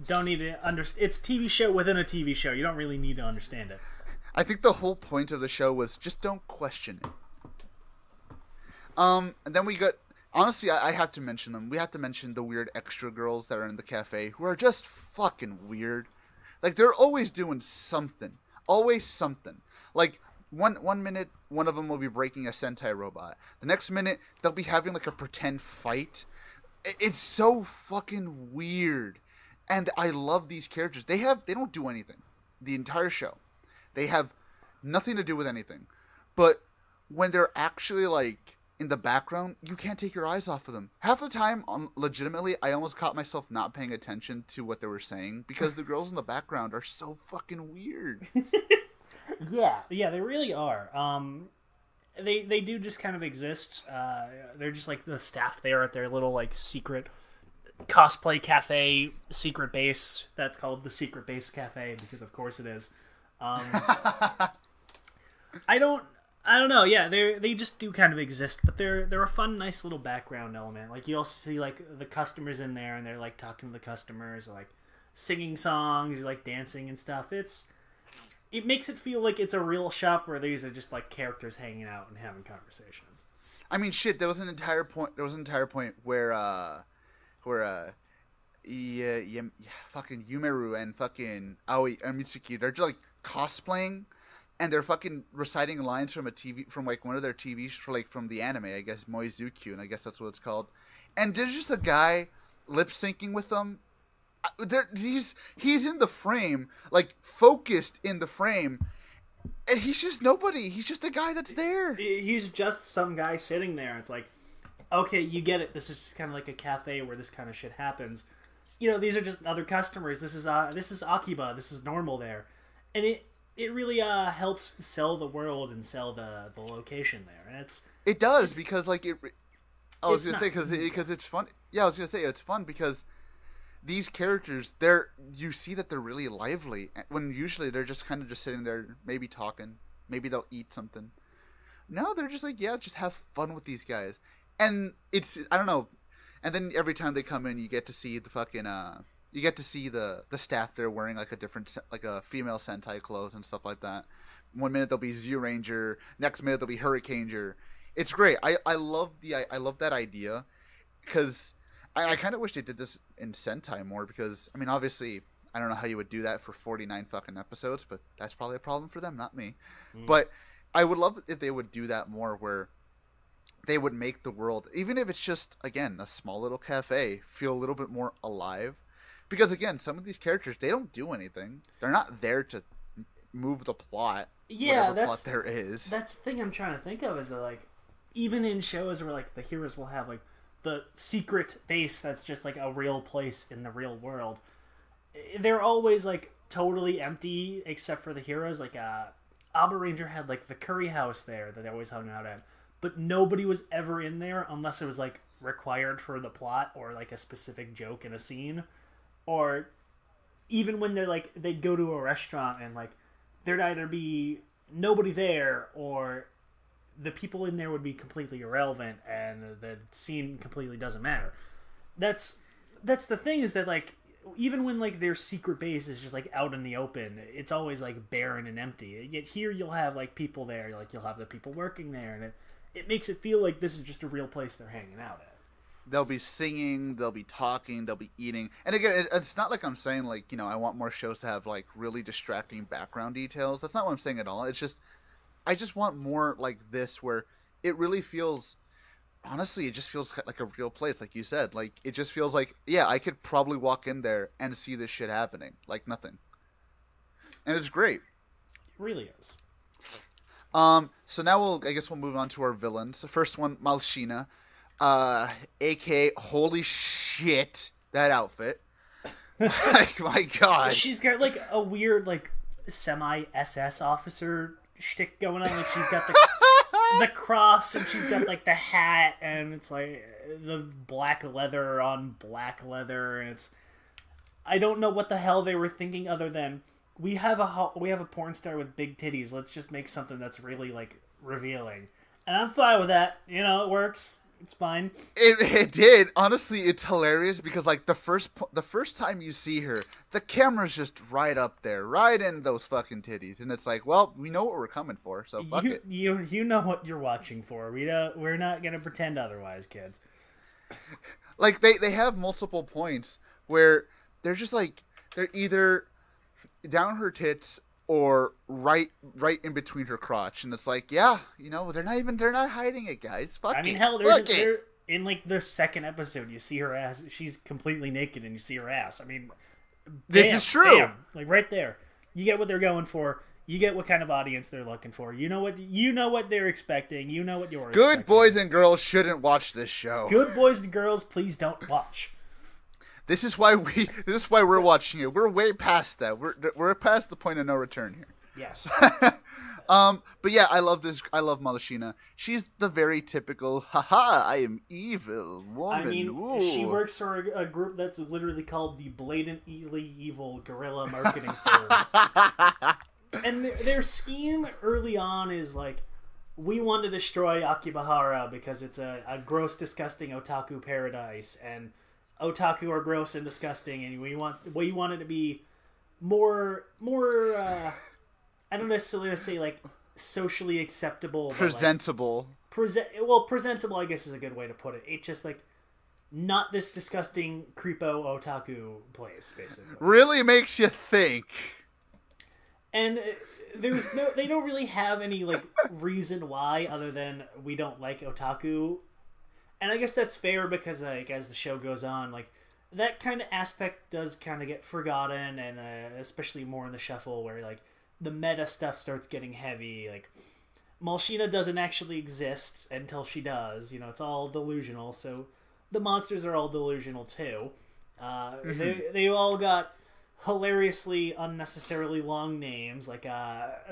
don't need to understand. It's a TV show within a TV show. You don't really need to understand it. I think the whole point of the show was just don't question it. And then we got, honestly, I have to mention them. We have to mention the weird extra girls that are in the cafe who are just fucking weird. Like, they're always doing something. Always something. Like, one minute, one of them will be breaking a Sentai robot. The next minute, they'll be having, like, a pretend fight. It's so fucking weird. And I love these characters. They don't do anything. The entire show. They have nothing to do with anything. But when they're actually, like, in the background, you can't take your eyes off of them. Half the time, legitimately, I almost caught myself not paying attention to what they were saying because the girls in the background are so fucking weird. Yeah, they really are. They do just kind of exist. They're just like the staff there at their little like secret cosplay cafe, secret base. That's called the Secret Base Cafe because of course it is. I don't know. Yeah, they just do kind of exist, but they're a fun, nice little background element. Like you also see like the customers in there, and they're like talking to the customers, or like singing songs, or like dancing and stuff. It makes it feel like it's a real shop where these are just like characters hanging out and having conversations. I mean, shit. There was an entire point where fucking Yumeru and fucking Aoi and Mitsuki, they're just like cosplaying. And they're fucking reciting lines from like one of their TV from the anime, I guess Moizukyu, and I guess that's what it's called. And there's just a guy lip syncing with them. He's in the frame, like focused in the frame, and he's just nobody. He's just a guy that's there. He's just some guy sitting there. It's like, okay, you get it. This is just kind of like a cafe where this kind of shit happens. These are just other customers. This is Akiba. This is normal there, and it really helps sell the world and sell the location there, and it does because like I was gonna say because it's fun. Yeah, I was gonna say it's fun because these characters, you see that they're really lively when usually they're just kind of just sitting there, maybe talking, maybe they'll eat something. No, they're just like, yeah, just have fun with these guys, and I don't know. And then every time they come in, you get to see the fucking you get to see the staff there wearing like a female Sentai clothes and stuff like that. One minute they'll be Zyuranger, next minute they'll be Hurricaneer. It's great. I love that idea because I kind of wish they did this in Sentai more because I mean obviously I don't know how you would do that for 49 fucking episodes, but that's probably a problem for them, not me. But I would love if they would do that more where they would make the world, even if it's just again a small little cafe, feel a little bit more alive. Because again, some of these characters, they don't do anything. They're not there to move the plot. Yeah, plot there is. That's the thing I'm trying to think of is that like, even in shows where like the heroes will have like the secret base that's just like a real place in the real world, they're always like totally empty except for the heroes. Like Akibaranger had like the curry house there that they always hung out at, but nobody was ever in there unless it was like required for the plot or like a specific joke in a scene. Or even when they'd go to a restaurant and like there'd either be nobody there or the people in there would be completely irrelevant and the scene completely doesn't matter. That's the thing is that like even when like their secret base is just like out in the open, it's always like barren and empty. Yet here you'll have like people there, like you'll have the people working there, and it makes it feel like this is just a real place they're hanging out at. They'll be singing, they'll be talking, they'll be eating. And again, it's not like I'm saying, like, I want more shows to have, like, really distracting background details. That's not what I'm saying at all. It's just, I just want more like this where it really feels honestly, it just feels like a real place, like you said. Like, it just feels like, yeah, I could probably walk in there and see this shit happening, like nothing. And it's great. It really is. So now I guess we'll move on to our villains. The first one, Malshina, aka, holy shit, that outfit. Like, my god. She's got like a weird like semi-SS officer shtick going on. Like she's got the cross, and she's got like the hat, and it's like the black leather on black leather, and it's, I don't know what the hell they were thinking other than we have a porn star with big titties. Let's just make something that's really like revealing, and I'm fine with that. You know, it works. It's fine. It did. Honestly, it's hilarious because like the first time you see her, the camera's just right up there, right in those fucking titties, and it's like, well, we know what we're coming for, so fuck it. You know what you're watching for. We're not gonna pretend otherwise, kids. Like they have multiple points where they're just like they're either down her tits or right in between her crotch, and it's like, yeah, you know, they're not hiding it, guys. Fuck it. I mean, hell, they're in like their second episode, you see her ass. She's completely naked, and you see her ass. I mean, this is true. Bam, like right there, you get what they're going for. You get what kind of audience they're looking for. You know what they're expecting. You know what you're expecting. Good boys and girls shouldn't watch this show. Good boys and girls, please don't watch. This is why we're watching it. We're way past that. We're past the point of no return here. Yes. But yeah, I love Malashina. She's the very typical, haha, I am evil woman. I mean, ooh. She works for a group that's literally called the Blatantly Evil Guerrilla Marketing Firm. And their scheme early on is like, we want to destroy Akibahara because it's a gross, disgusting otaku paradise, and otaku are gross and disgusting, and we want it to be more I don't necessarily want to say like socially acceptable, presentable. Well, presentable, I guess, is a good way to put it. It's just like not this disgusting creepo otaku place, basically. Really makes you think. And they don't really have any like reason why other than we don't like otaku. And I guess that's fair because like as the show goes on, like that kind of aspect does kind of get forgotten, and especially more in the shuffle where like the meta stuff starts getting heavy. Like Malshina doesn't actually exist until she does. You know, it's all delusional. So the monsters are all delusional too. They all got hilariously unnecessarily long names. Like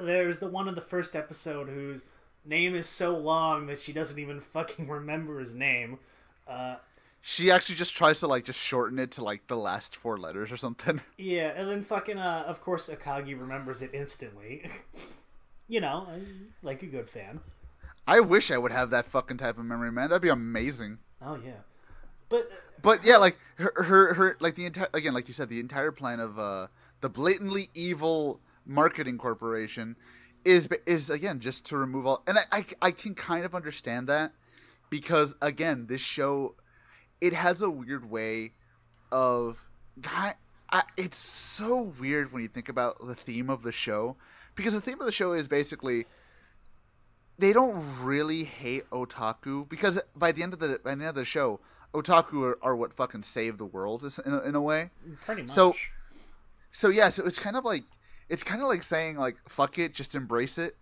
there's the one in the first episode whose name is so long that she doesn't even fucking remember his name. She actually just tries to like just shorten it to like the last 4 letters or something. Yeah, and then fucking of course Akagi remembers it instantly. You know, like a good fan. I wish I would have that fucking type of memory, man. That'd be amazing. Oh yeah. But yeah, like her like the entire, again, like you said, the entire plan of the blatantly evil marketing corporation is again just to remove all, and I can kind of understand that because again, this show, it has a weird way of it's so weird when you think about the theme of the show, because the theme of the show is basically they don't really hate otaku, because by the end of the show, otaku are what fucking save the world in a way. Pretty much. So yeah, so it's kind of like saying like fuck it, just embrace it.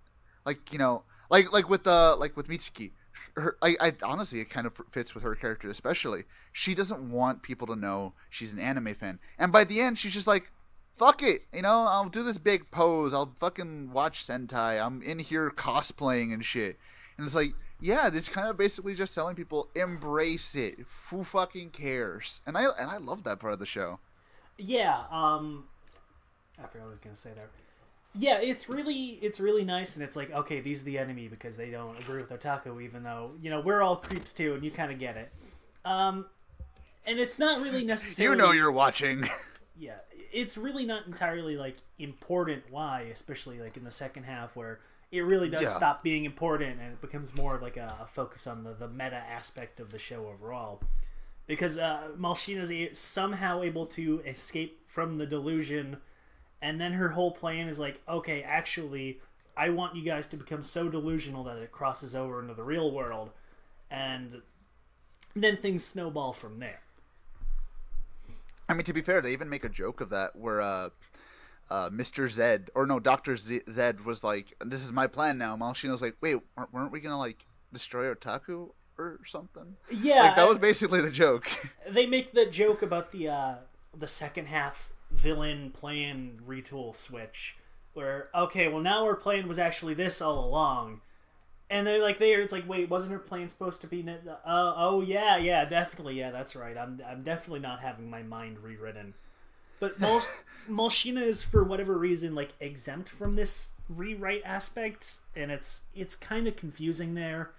Like, you know, like with Mitsuki. I honestly, it kind of fits with her character especially. She doesn't want people to know she's an anime fan. And by the end, she's just like, fuck it, you know, I'll do this big pose, I'll fucking watch Sentai, I'm in here cosplaying and shit. And it's like, yeah, it's kind of basically just telling people, embrace it. Who fucking cares? And I love that part of the show. Yeah, I forgot what I was gonna say there. Yeah, it's really nice, and it's like, okay, these are the enemy because they don't agree with otaku, even though, you know, we're all creeps too, and you kind of get it. And it's not really necessarily... You know you're watching. Yeah, it's really not entirely, like, important why, especially, like, in the second half, where it really does stop being important, and it becomes more of, like, a focus on the meta aspect of the show overall. Because Malshina is somehow able to escape from the delusion, and then her whole plan is like, okay, actually, I want you guys to become so delusional that it crosses over into the real world. And then things snowball from there. I mean, to be fair, they even make a joke of that where Mr. Zed, or no, Dr. Zed was like, "This is my plan now." Malshino's like, "Wait, weren't we gonna like destroy Otaku or something?" Yeah, like that was basically the joke. They make the joke about the second half villain plan retool switch, where okay, well now our plan was actually this all along, and they're like, it's like, wait, wasn't her plan supposed to be? Oh yeah, definitely, yeah, that's right. I'm definitely not having my mind rewritten. But Malshina is, for whatever reason, like exempt from this rewrite aspect, and it's kind of confusing there.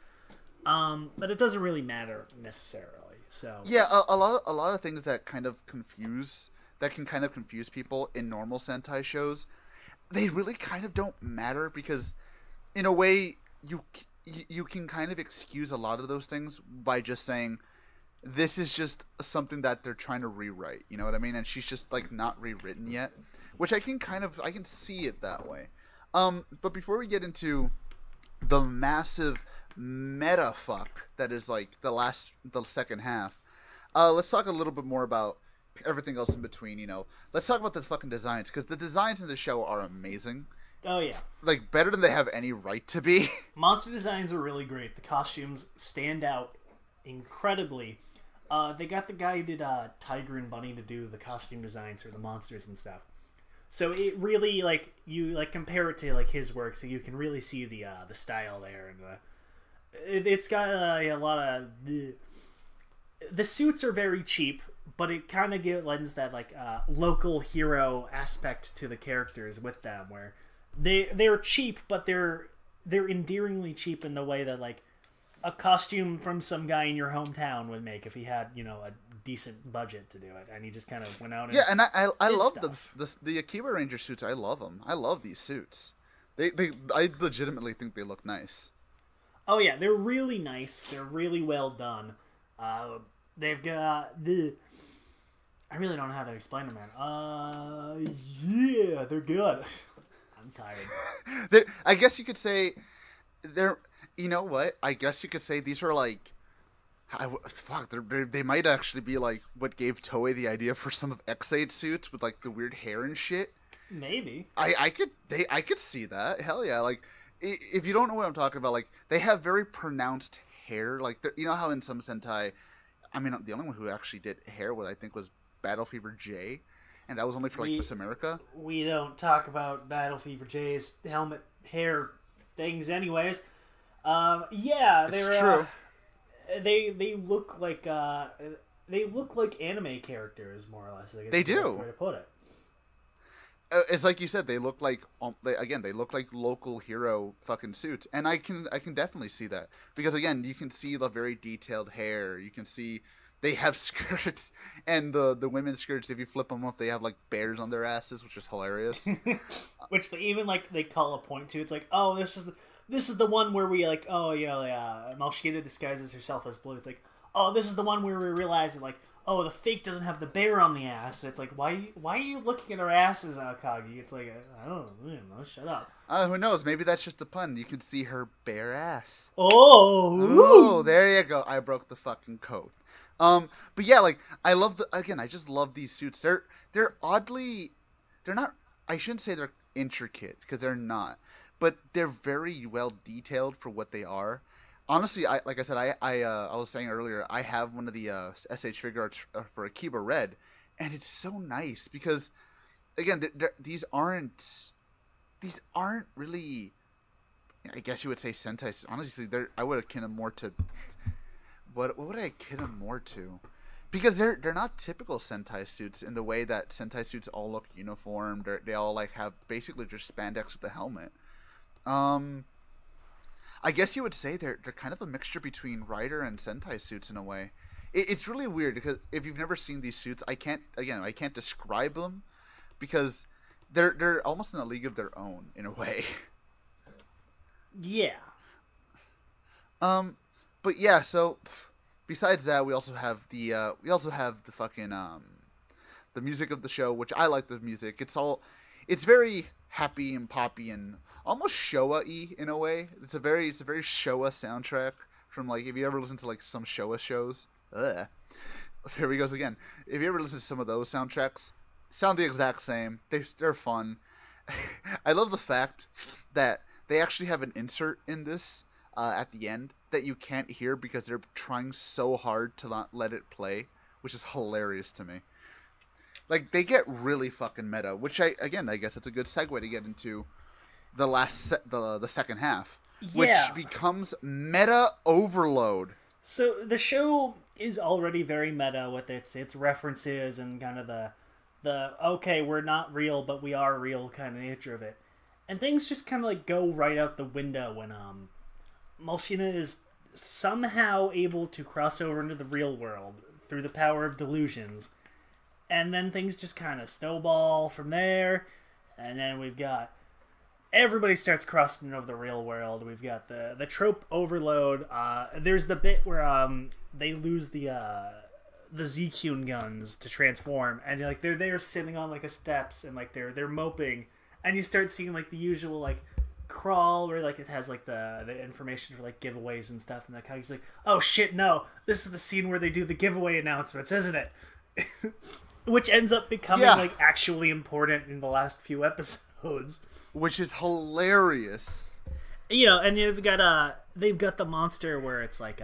But it doesn't really matter necessarily. So yeah, a lot of things that can kind of confuse people in normal Sentai shows, they really kind of don't matter, because in a way you can kind of excuse a lot of those things by just saying this is just something that they're trying to rewrite, you know what I mean? And she's just like not rewritten yet, which I can see it that way. But before we get into the massive meta fuck that is like the second half, let's talk a little bit more about everything else in between. You know, let's talk about the fucking designs, because the designs in the show are amazing. Oh yeah, like better than they have any right to be. Monster designs are really great. The costumes stand out incredibly. They got the guy who did Tiger and Bunny to do the costume designs for the monsters and stuff. So it really, like, you like compare it to like his work, so you can really see the style there, and it's got a lot of the suits are very cheap, but it kind of lends that like local hero aspect to the characters with them, where they're cheap, but they're endearingly cheap in the way that like a costume from some guy in your hometown would make if he had, you know, a decent budget to do it, and he just kind of went out and and I love stuff. the Akibaranger suits. I love them. I love these suits. I legitimately think they look nice. Oh yeah, they're really nice. They're really well done. They've got I really don't know how to explain them, man. Yeah, they're good. I'm tired. I guess you could say they're. You know what? I guess you could say these are like, they might actually be like what gave Toei the idea for some of X8 suits with like the weird hair and shit. Maybe. I could see that. Hell yeah! Like, if you don't know what I'm talking about, like they have very pronounced hair. Like, you know how in some Sentai, I mean, the only one who actually did hair, what I think was Battle Fever J, and that was only for like Miss America. We don't talk about Battle Fever J's helmet hair things, anyways. Yeah, they're true. They look like anime characters, more or less. I guess they the do. best way to put it. It's like you said, they look like they look like local hero fucking suits, and I can definitely see that, because again, you can see the very detailed hair. You can see they have skirts, and the women's skirts, if you flip them up, they have like bears on their asses, which is hilarious. Which they call a point to. It's like, oh, this is the one where we like, oh, you know, Malshina disguises herself as blue. It's like, oh, this is the one where we realize that, like, oh, the fake doesn't have the bear on the ass. It's like, why are you looking at her asses, Akagi? It's like, I don't know, shut up. Who knows? Maybe that's just a pun. You can see her bare ass. Oh, there you go. I broke the fucking code. But yeah, like, I just love these suits. They're oddly, they're not, I shouldn't say they're intricate, because they're not. But they're very well detailed for what they are. Honestly, I was saying earlier, I have one of the SH figure arts for Akiba Red, and it's so nice because, again, these aren't really, I guess you would say Sentai. Honestly, I would akin them more to what would I akin them more to? Because they're not typical Sentai suits in the way that Sentai suits all look uniformed. They all like have basically just spandex with the helmet. I guess you would say they're kind of a mixture between Rider and Sentai suits in a way. It's really weird because if you've never seen these suits, I can't describe them because they're almost in a league of their own in a way. Yeah. But yeah, so besides that, we also have the fucking the music of the show, which I like the music. It's very happy and poppy and almost Showa-y in a way. It's a very Showa soundtrack from, like, if you ever listen to like some Showa shows. Ugh. Here he goes again. If you ever listen to some of those soundtracks, sound the exact same. They're fun. I love the fact that they actually have an insert in this at the end that you can't hear because they're trying so hard to not let it play, which is hilarious to me. Like, they get really fucking meta, which I guess it's a good segue to get into the second half, which becomes meta overload. So the show is already very meta with its references and kind of the okay, we're not real but we are real kind of nature of it, and things just kind of like go right out the window when Malshina is somehow able to cross over into the real world through the power of delusions, and then things just kind of snowball from there, and then we've got everybody starts crossing over the real world. We've got the trope overload. There's the bit where they lose the Z-Cune guns to transform, and like they're sitting on like a steps and like they're moping, and you start seeing like the usual like crawl where like it has like the information for like giveaways and stuff, and like how he's like, oh shit, no, this is the scene where they do the giveaway announcements, isn't it? Which ends up becoming like actually important in the last few episodes. Which is hilarious. You know, and they've got the monster where it's like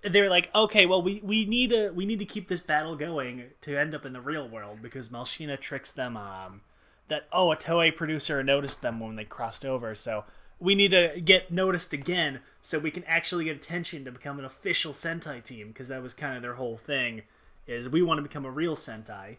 they're like, okay, well we need to keep this battle going to end up in the real world because Malshina tricks them that a Toei producer noticed them when they crossed over, so we need to get noticed again so we can actually get attention to become an official Sentai team, because that was kind of their whole thing, is we want to become a real Sentai.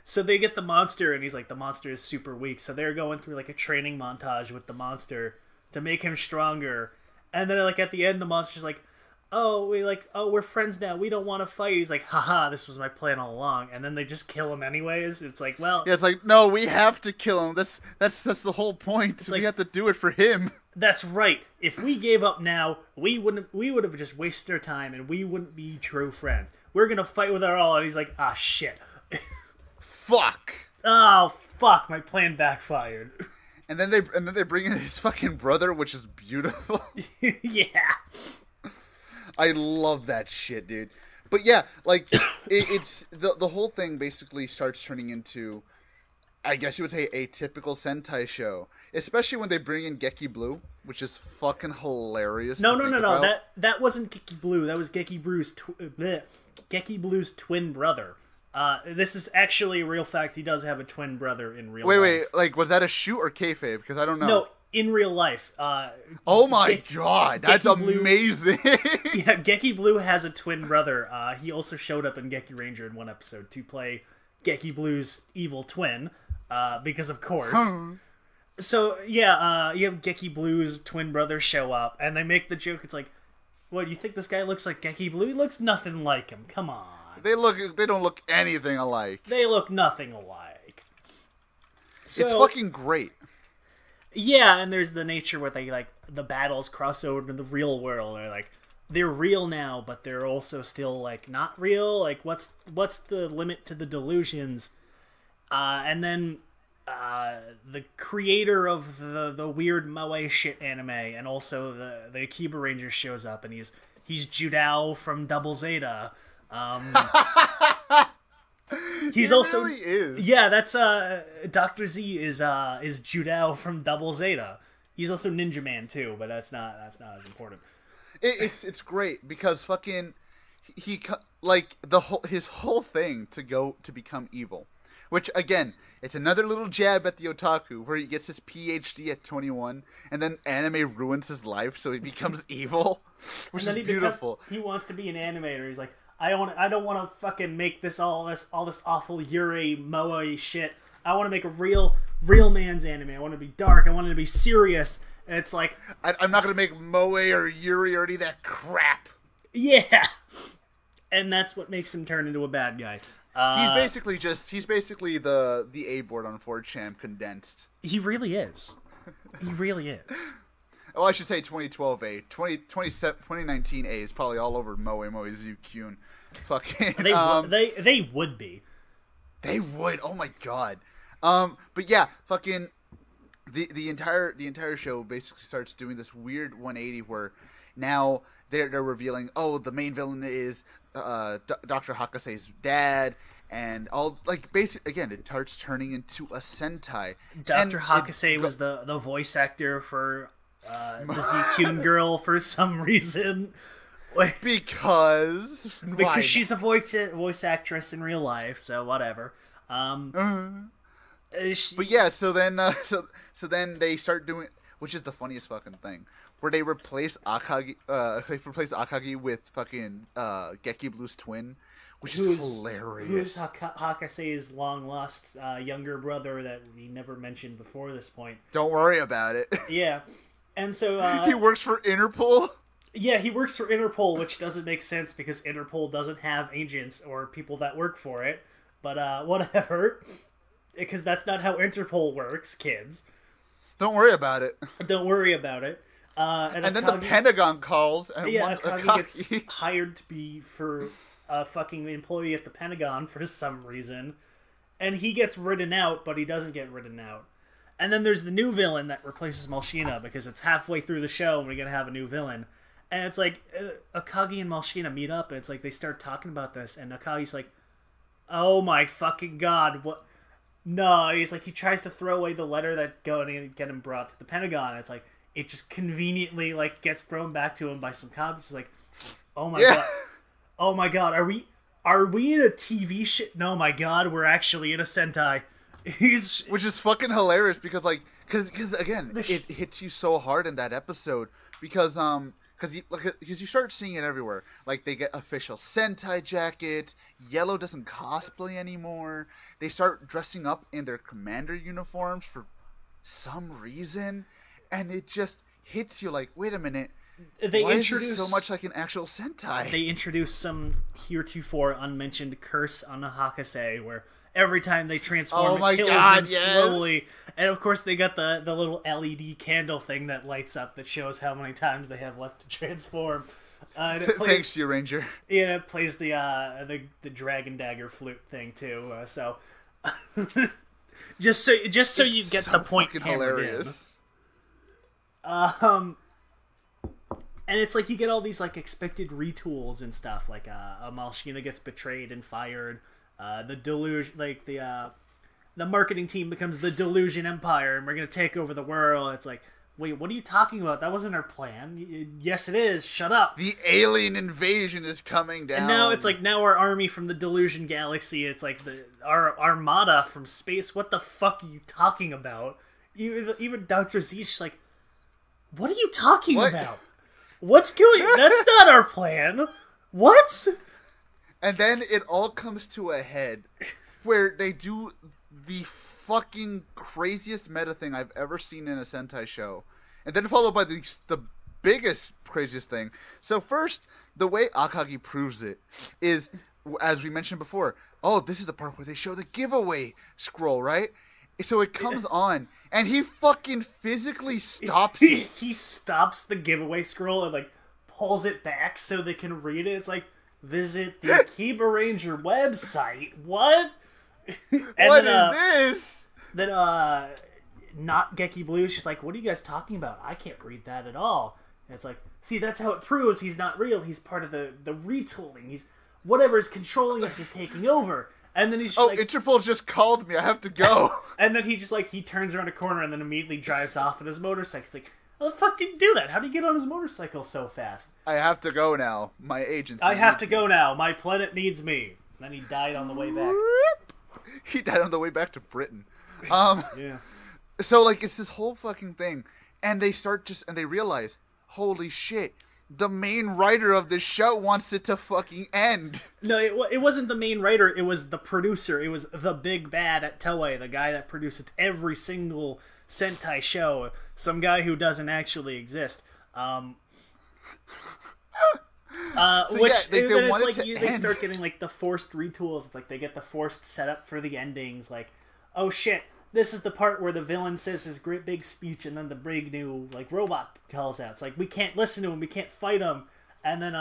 So they get the monster, and he's like, the monster is super weak. So they're going through like a training montage with the monster to make him stronger. And then like at the end, the monster's like, we're friends now. We don't want to fight. He's like, haha, this was my plan all along. And then they just kill him anyways. It's like, well, yeah, it's like, no, we have to kill him. That's the whole point. We have to do it for him. That's right. If we gave up now, we would have just wasted our time, and we wouldn't be true friends. We're gonna fight with our all. And he's like, ah, shit. Fuck. Oh fuck! My plan backfired. And then they bring in his fucking brother, which is beautiful. Yeah. I love that shit, dude. But yeah, like it's the whole thing basically starts turning into, I guess you would say, a typical Sentai show, especially when they bring in Geki Blue, which is fucking hilarious. No. That wasn't Geki Blue. That was Geki Blue's twin brother. This is actually a real fact. He does have a twin brother in real life. Wait, like, was that a shoot or kayfabe? Because I don't know. No, in real life. Oh my god, that's amazing! Yeah, Geki Blue has a twin brother. He also showed up in Geki Ranger in one episode to play Geki Blue's evil twin, because of course. So, yeah, you have Geki Blue's twin brother show up, and they make the joke, it's like, what, you think this guy looks like Geki Blue? He looks nothing like him, come on. They don't look anything alike. They look nothing alike. So, it's fucking great. Yeah, and there's the nature where they, like, the battles cross over to the real world. They're real now, but they're also still, like, not real. Like, what's the limit to the delusions? And then the creator of the weird moe shit anime, and also the Akibaranger shows up, and he's Judao from Double Zeta. He's also really is. Yeah, that's Dr. Z is Judao from Double Zeta. He's also Ninja Man too, but that's not as important. It's great because fucking he like his whole thing to become evil, which again, it's another little jab at the otaku where he gets his PhD at 21 and then anime ruins his life so he becomes evil, which is beautiful. He wants to be an animator. He's like, I don't want to fucking make all this awful Yuri moe shit. I want to make a real man's anime. I want to be dark. I want it to be serious. And it's like, I'm not gonna make moe or Yuri or any of that crap. Yeah, and that's what makes him turn into a bad guy. He's basically the A board on 4chan condensed. He really is. He really is. Oh, I should say 2012 A. 2019 A is probably all over Moe Z-Cune. Fucking. They would be. They would. Oh my god. But yeah, fucking. the entire show basically starts doing this weird 180 where now they're revealing, oh, the main villain is Dr. Hakase's dad, and all, like, again, it starts turning into a Sentai. Dr. Hakase was the voice actor for the Z-Kyun girl for some reason. Because she's a voice actress in real life, so whatever. But yeah, so then they start doing, which is the funniest fucking thing, where they replace Akagi with fucking Geki Blue's twin, which is hilarious. Who's Hakase's long lost younger brother that we never mentioned before this point. Don't worry about it. Yeah, and so he works for Interpol. Yeah, he works for Interpol, which doesn't make sense because Interpol doesn't have agents or people that work for it. But whatever. Because that's not how Interpol works, kids. Don't worry about it. Don't worry about it. And then the Pentagon calls, and Akagi gets hired to be for a fucking employee at the Pentagon for some reason. And he gets ridden out, but he doesn't get ridden out. And then there's the new villain that replaces Malshina, because it's halfway through the show and we're going to have a new villain. And it's like, Akagi and Malshina meet up, and it's like they start talking about this, and Akagi's like, oh my fucking god, what? No, he's like, he tries to throw away the letter that going to get him brought to the Pentagon. It's like, it just conveniently, like, gets thrown back to him by some cops. He's like, oh my god. Oh my god, are we in a TV shit? No, my god, we're actually in a Sentai. Which is fucking hilarious, because, like, because again, it hits you so hard in that episode, because you start seeing it everywhere. Like, they get official Sentai jackets. Yellow doesn't cosplay anymore. They start dressing up in their commander uniforms for some reason, and it just hits you like, wait a minute. Why is this so much like an actual Sentai? They introduce some heretofore unmentioned curse on the Hakase, where every time they transform, it kills them slowly. And of course, they got the little LED candle thing that lights up that shows how many times they have left to transform. And it plays, thanks, you Ranger. Yeah, it plays the Dragon Dagger flute thing too. So just so you get the point hammered hilarious. And it's like you get all these like expected retools and stuff. Like Malshina gets betrayed and fired. The delusion, like the marketing team becomes the Delusion Empire, and we're gonna take over the world. It's like, wait, what are you talking about? That wasn't our plan. Yes, it is. Shut up. The alien invasion is coming down. And now it's like, now our army from the Delusion Galaxy. It's like our armada from space. What the fuck are you talking about? Even Dr. Z's just like, what are you talking about? What's going? That's not our plan. What? And then it all comes to a head where they do the fucking craziest meta thing I've ever seen in a Sentai show. And then followed by the biggest, craziest thing. So first, the way Akagi proves it is, as we mentioned before, oh, this is the part where they show the giveaway scroll, right? So it comes on, and he fucking physically stops it. He stops the giveaway scroll and, like, pulls it back so they can read it. It's like, visit the Akibaranger website. What? And what is this? Then, not Geki Blue, she's like, what are you guys talking about? I can't read that at all. And it's like, see, that's how it proves he's not real. He's part of the retooling. He's whatever's controlling us is taking over. And then he's just like, Interpol just called me. I have to go. And then he just like, he turns around a corner and then immediately drives off on his motorcycle. It's like, how the fuck did he do that? How did he get on his motorcycle so fast? I have to go now. My agency. I have to go now. My planet needs me. Then he died on the way back. He died on the way back to Britain. Yeah. So like, it's this whole fucking thing, and they they realize, holy shit. The main writer of this show wants it to fucking end. No, it wasn't the main writer. It was the producer. It was the big bad at Toei, the guy that produced every single Sentai show. Some guy who doesn't actually exist. They start getting like the forced retools. It's like they get the forced setup for the endings. Like, oh shit. This is the part where the villain says his great big speech, and then the big new like robot calls out. It's like, we can't listen to him, we can't fight him. And then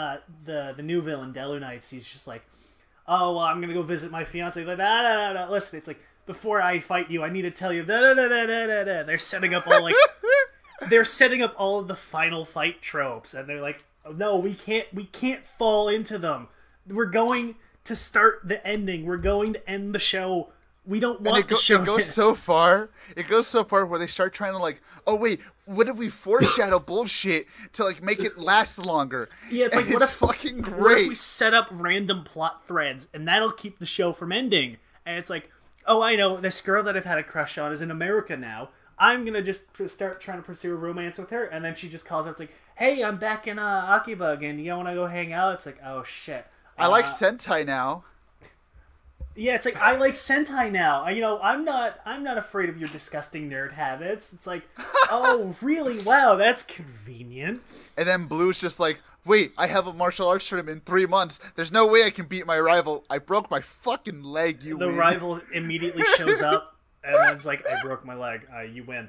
the new villain, Delunites, he's just like, oh, well, I'm gonna go visit my fiance. Like, no. Listen, it's like before I fight you, I need to tell you da da da da da da. They're setting up all like they're setting up all of the final fight tropes, and they're like, no, we can't fall into them. We're going to start the ending. We're going to end the show. We don't want the show. It goes so far. It goes so far where they start trying to like, oh wait, what if we foreshadow bullshit to like make it last longer? Yeah, it's like, what if fucking great? What if we set up random plot threads and that'll keep the show from ending? And it's like, oh, I know, this girl that I've had a crush on is in America now. I'm gonna just start trying to pursue a romance with her, and then she just calls up, it's like, hey, I'm back in Akiba again. You wanna go hang out? It's like, oh shit. I like Sentai now. Yeah, it's like, I like Sentai now. I'm not afraid of your disgusting nerd habits. It's like, oh, really? Wow, that's convenient. And then Blue's just like, wait, I have a martial arts tournament in 3 months. There's no way I can beat my rival. I broke my fucking leg, you win. The rival immediately shows up, and then it's like, I broke my leg. You win.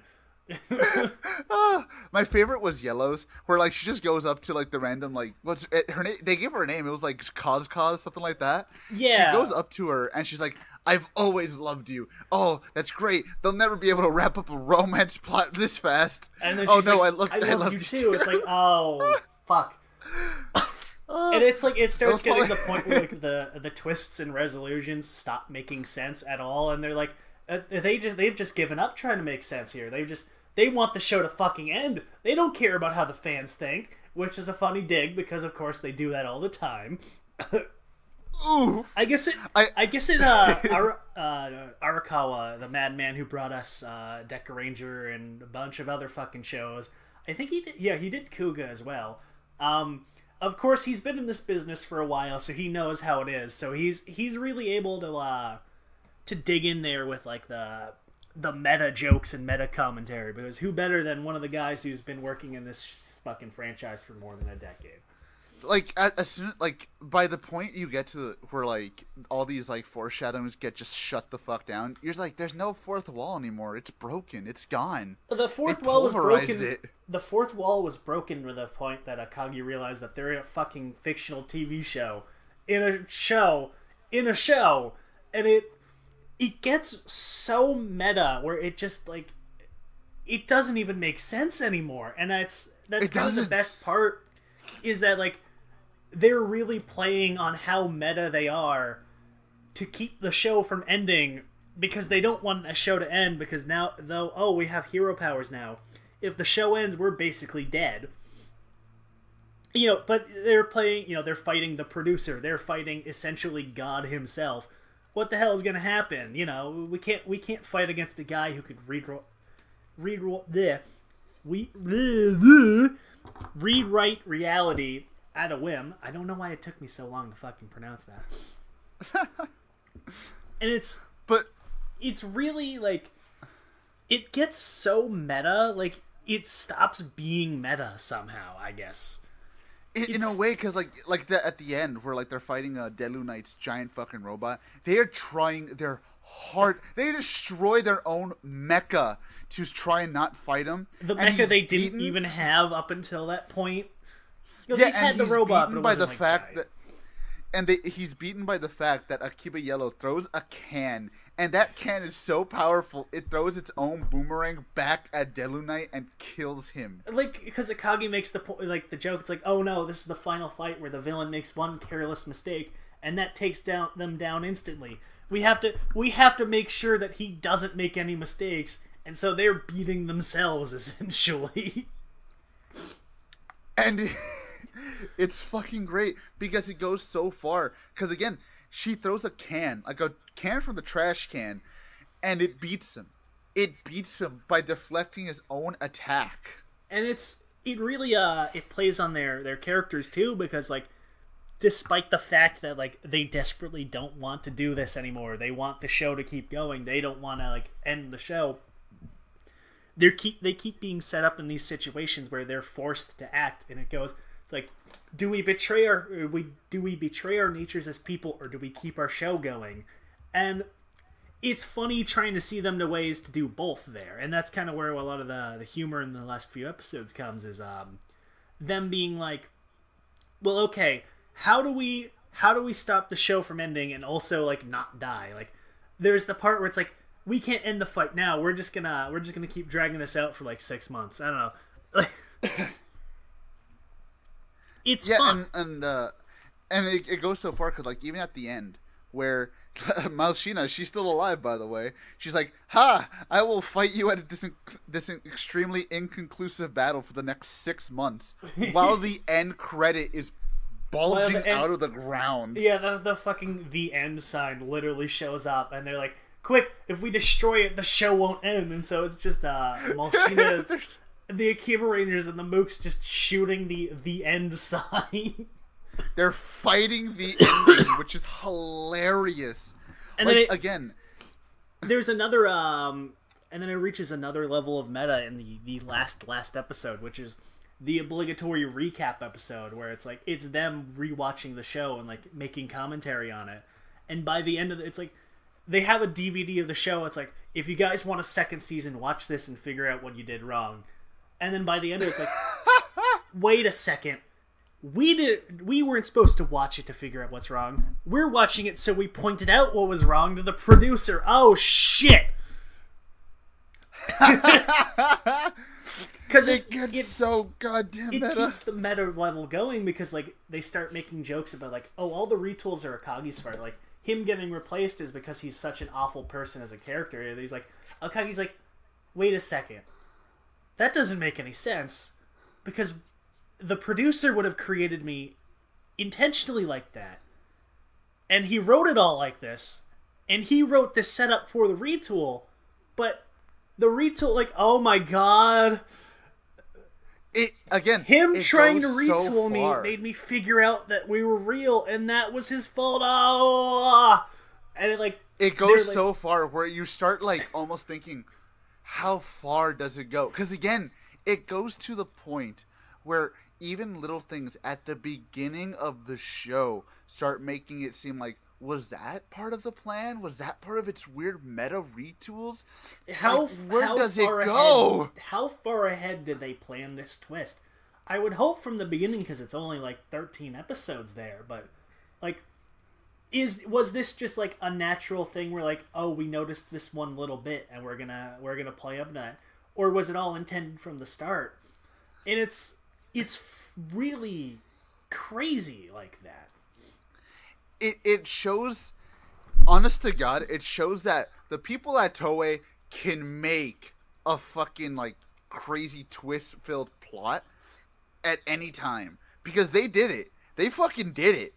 My favorite was Yellow's, where like she just goes up to like the random like what's it, her name? They give her a name. It was like Cause something like that. Yeah. She goes up to her and she's like, "I've always loved you. Oh, that's great. They'll never be able to wrap up a romance plot this fast." And then oh she's no, like, I love you too. It's like, oh fuck. And it's like it starts getting to the point where like the twists and resolutions stop making sense at all, and they're like, they've just given up trying to make sense here. They want the show to fucking end. They don't care about how the fans think, which is a funny dig because, of course, they do that all the time. Ooh, I guess in Arakawa, the madman who brought us Deca Ranger and a bunch of other fucking shows, I think he did. Yeah, he did Kuga as well. Of course, he's been in this business for a while, so he knows how it is. So he's really able to dig in there with like the meta jokes and meta commentary, because who better than one of the guys who's been working in this fucking franchise for more than a decade? Like as soon like by the point you get to where like all these like foreshadowings get just shut the fuck down, you're like, there's no fourth wall anymore. It's broken. It's gone. The fourth wall was broken. The fourth wall was broken to the point that Akagi realized that they're in a fucking fictional TV show, in a show, and it gets so meta where it just like it doesn't even make sense anymore. And that's kind of the best part, is that like they're really playing on how meta they are to keep the show from ending, because they don't want a show to end, because now though, oh, we have hero powers now. If the show ends, we're basically dead. But they're playing, they're fighting the producer. They're fighting essentially God himself. What the hell is going to happen? We can't fight against a guy who could rewrite reality at a whim. I don't know why it took me so long to fucking pronounce that. And it's really like, it gets so meta, like it stops being meta somehow, I guess. In a way, because at the end where like they're fighting Delu Knight's giant fucking robot, they are trying their hard. They destroy their own mecha to try and not fight him. The mecha they didn't even have up until that point. They had the robot, but it wasn't he's beaten by the fact that Akiba Yellow throws a can, and that can is so powerful it throws its own boomerang back at Delu Knight and kills him. Like, because Akagi makes the joke, it's like, oh no, this is the final fight where the villain makes one careless mistake and that takes them down instantly. We have to make sure that he doesn't make any mistakes, and so they're beating themselves essentially. And it's fucking great because it goes so far. Because again, she throws a can from the trash can, and it beats him. It beats him by deflecting his own attack. And it really plays on their characters too, because like, despite the fact that like they desperately don't want to do this anymore, they want the show to keep going. They don't want to like end the show. They keep being set up in these situations where they're forced to act, and it's like, do we betray our natures as people, or do we keep our show going? And it's funny trying to see them the ways to do both there, and that's kind of where a lot of the humor in the last few episodes comes, is them being like, well, okay, how do we stop the show from ending and also like not die? Like, there's the part where it's like, we can't end the fight now. We're just gonna keep dragging this out for like 6 months. I don't know. It's fun. And it goes so far because like even at the end where Malshina, she's still alive by the way. She's like, "Ha! I will fight you at this extremely inconclusive battle for the next 6 months," while the end credit is bulging out of the ground. Yeah, the fucking the end sign literally shows up, and they're like, "Quick! If we destroy it, the show won't end." And so it's just Malshina, the Akibarangers, and the Mooks just shooting the end sign. They're fighting the ending, which is hilarious. And like, then again, there's another and then it reaches another level of meta in the last episode, which is the obligatory recap episode, where it's like it's them rewatching the show and like making commentary on it. And by the end of it's like they have a DVD of the show. It's like, if you guys want a second season, watch this and figure out what you did wrong. And then by the end of it, it's like, wait a second. We weren't supposed to watch it to figure out what's wrong. We're watching it so we pointed out what was wrong to the producer. Oh shit! Because it gets so goddamn meta. It keeps the meta level going because like they start making jokes about like, oh, all the retools are Akagi's fault. Like him getting replaced is because he's such an awful person as a character. And he's like, Akagi's like, wait a second, that doesn't make any sense because the producer would have created me intentionally like that. And he wrote it all like this. And he wrote this setup for the retool. But the retool, like, oh my god. Him trying to retool me made me figure out that we were real and that was his fault. Oh! And it goes so far where you start like almost thinking, how far does it go? Because again, it goes to the point where even little things at the beginning of the show start making it seem like, was that part of the plan? Was that part of its weird meta retools? Where does it go? How far ahead did they plan this twist? I would hope from the beginning, because it's only like 13 episodes there, but like, was this just like a natural thing where like, oh, we noticed this one little bit and we're gonna play up to that, or was it all intended from the start? And it's really crazy like that. It shows, honest to God, it shows that the people at Toei can make a fucking like crazy twist-filled plot at any time, because they did it. They fucking did it.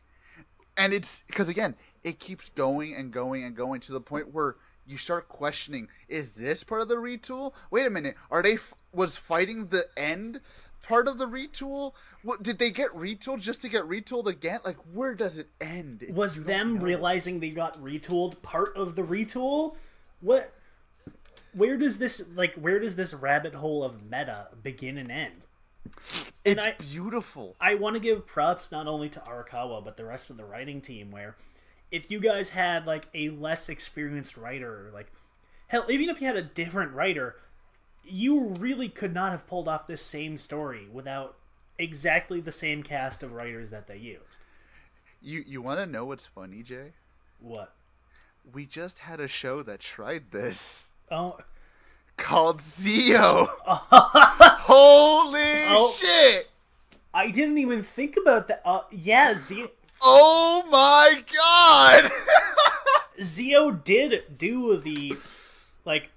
And it's because again, it keeps going and going and going to the point where you start questioning, is this part of the retool? Wait a minute, was fighting the end part of the retool? What, did they get retooled just to get retooled again? Like, where does it end? Was them realizing they got retooled part of the retool? What? Where does this rabbit hole of meta begin and end? It's beautiful. I want to give props not only to Arakawa but the rest of the writing team, where if you guys had like a less experienced writer, like hell, even if you had a different writer, you really could not have pulled off this same story without exactly the same cast of writers that they used. You want to know what's funny, Jay? What? We just had a show that tried this. Oh. Called Zio. Holy shit! I didn't even think about that. Yeah, Zio. Oh my god! Zio did do the like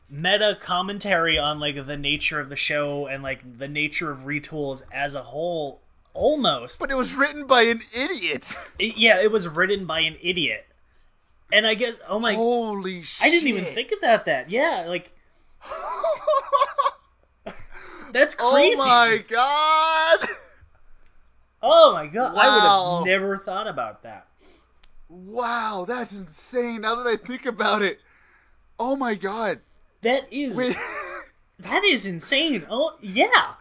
meta commentary on like the nature of the show and like the nature of retools as a whole, almost. But it was written by an idiot. It was written by an idiot. And I guess, oh my, holy shit! I didn't even think about that. Yeah, like that's crazy. Oh my god! Oh my god! Wow. I would have never thought about that. Wow, that's insane. Now that I think about it, oh my god. That is insane. Oh, yeah.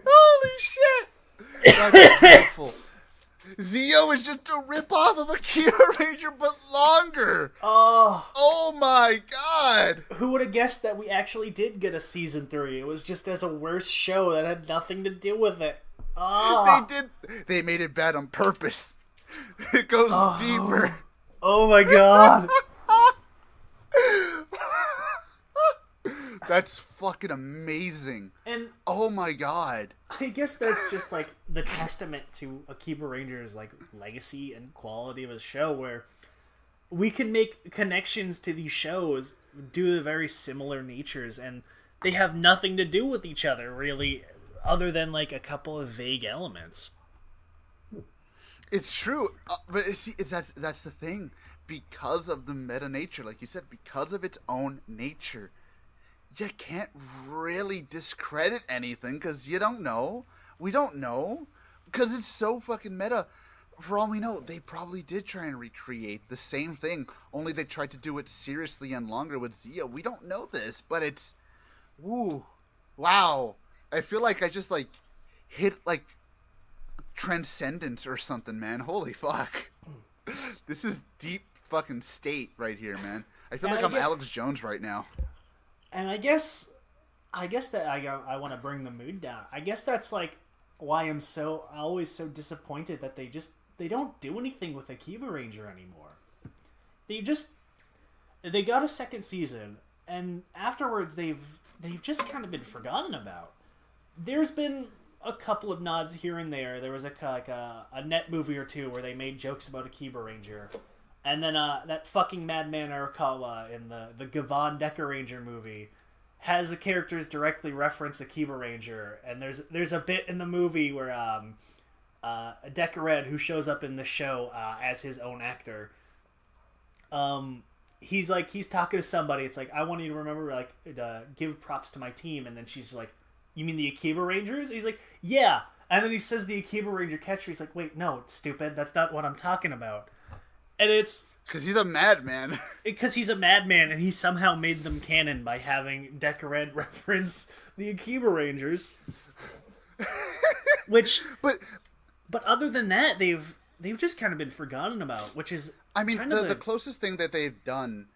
Holy shit. That's beautiful. Zio is just a ripoff of Akibaranger, but longer. Oh my god. Who would have guessed that we actually did get a season 3? It was just as a worse show that had nothing to do with it. They made it bad on purpose. It goes deeper. Oh my god. That's fucking amazing. And oh my god. I guess that's just like the testament to Akibaranger's like legacy and quality of a show, where we can make connections to these shows due to very similar natures, and they have nothing to do with each other really, other than like a couple of vague elements. It's true, but see, that's the thing. Because of the meta nature, like you said, because of its own nature, you can't really discredit anything because you don't know. We don't know because it's so fucking meta. For all we know, they probably did try and recreate the same thing, only they tried to do it seriously and longer with Zia. We don't know this, but it's, woo, wow. I feel like I just like hit like transcendence or something, man. Holy fuck. This is deep fucking state right here, man. I feel like I'm Alex Jones right now. And I guess that I want to bring the mood down. I guess that's like why I'm always so disappointed that they don't do anything with Akibaranger anymore. They got a second season, and afterwards they've just kind of been forgotten about. There's been a couple of nods here and there. There was a net movie or two where they made jokes about Akibaranger. And then that fucking Madman Arakawa in the Gavan Dekaranger movie has the characters directly reference Akibaranger. And there's a bit in the movie where Dekared, who shows up in the show as his own actor, he's talking to somebody. It's like, I want you to remember, like, to give props to my team. And then she's like, you mean the Akibarangers? He's like, yeah. And then he says the Akibaranger catchphrase. He's like, wait, no, stupid. That's not what I'm talking about. And it's... because he's a madman. Because he's a madman, and he somehow made them canon by having Dekared reference the Akibarangers. Which... But other than that, they've just kind of been forgotten about, which is... I mean, the closest thing that they've done,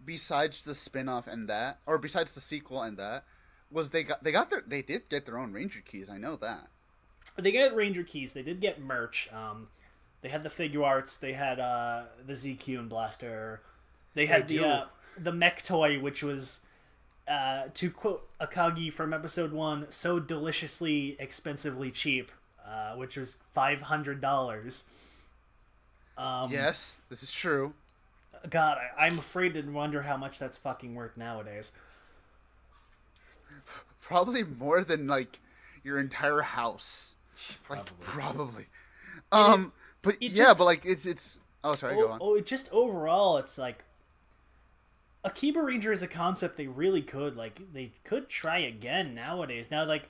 besides the spin-off and that, or besides the sequel and that, was they did get their own Ranger keys. I know that. They got Ranger keys. They did get merch. They had the figure arts. They had the ZQ and blaster. They had the mech toy, which was, to quote Akagi from episode 1, so deliciously expensively cheap, which was $500. Yes, this is true. God, I'm afraid to wonder how much that's fucking worth nowadays. Probably more than like your entire house. Probably. But like it's. Oh, sorry. Go on. Oh, just overall, it's like Akibaranger is a concept they really could try again nowadays. Now, like,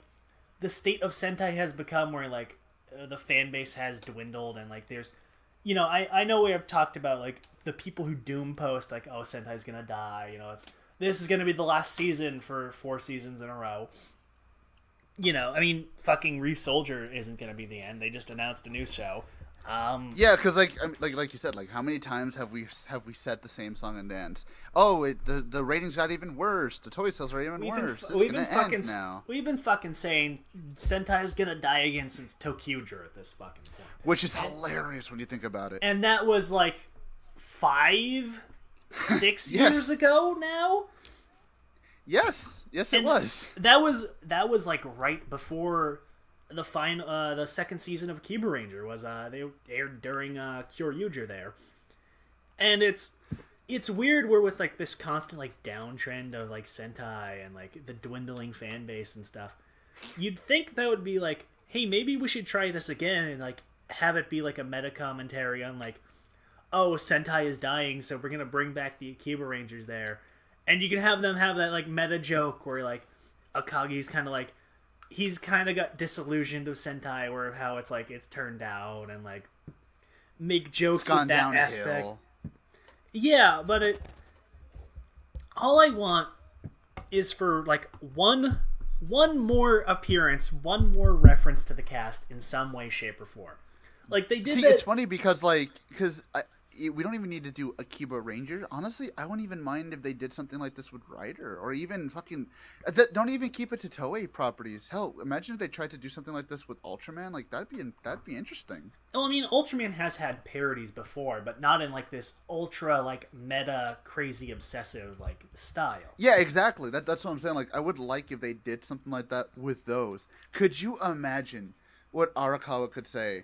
the state of Sentai has become where like the fan base has dwindled, and like there's, I know we have talked about like the people who doom post like, oh, Sentai's gonna die. This is gonna be the last season for 4 seasons in a row. I mean, fucking Re-Soldier isn't gonna be the end. They just announced a new show. Yeah, because like you said, like how many times have we said the same song and dance? Oh, the ratings got even worse. The toy sales are even worse. We've been fucking saying Sentai's gonna die again since Tokyuger at this fucking point, which is hilarious when you think about it. And that was like 5-6 years ago now. Yes, it was. That was like right before the second season of Akibaranger was they aired during Kyoryuger there. And it's weird where with like this constant like downtrend of like Sentai and like the dwindling fan base and stuff, you'd think that would be like, hey, maybe we should try this again and like have it be like a meta commentary on like, oh, Sentai is dying, so we're gonna bring back the Akibarangers there. And you can have them have that like meta joke where like Akagi's kind of like, he's kind of got disillusioned of Sentai, where how it's like it's turned down, and like make jokes with that aspect. Yeah, but all I want is for like one more appearance, one more reference to the cast in some way, shape, or form. Like they did. See, it's funny because we don't even need to do Akiba Ranger. Honestly, I wouldn't even mind if they did something like this with Rider, or even fucking don't even keep it to Toei properties. Hell, imagine if they tried to do something like this with Ultraman. Like that'd be interesting. Well, I mean, Ultraman has had parodies before, but not in like this ultra like meta crazy obsessive like style. Yeah, exactly. That's what I'm saying. Like I would like if they did something like that with those. Could you imagine what Arakawa could say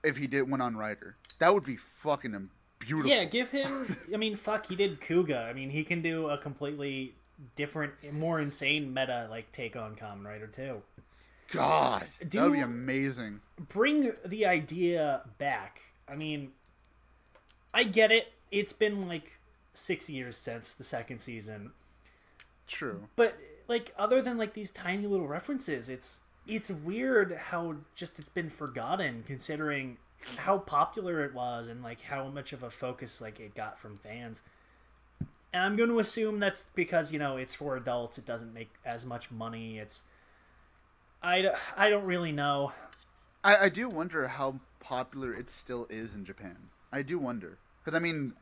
if he went on Rider? That would be fucking beautiful. Yeah, give him. I mean, fuck, he did Kuga. I mean, he can do a completely different, more insane meta like take on Kamen Rider too. God, that would be amazing. Bring the idea back. I mean, I get it. It's been like 6 years since the second season. True. But like, other than like these tiny little references, it's weird how just it's been forgotten, considering how popular it was and like how much of a focus like it got from fans. And I'm going to assume that's because, you know, it's for adults. It doesn't make as much money. I don't really know. I do wonder how popular it still is in Japan. I do wonder. Because, I mean,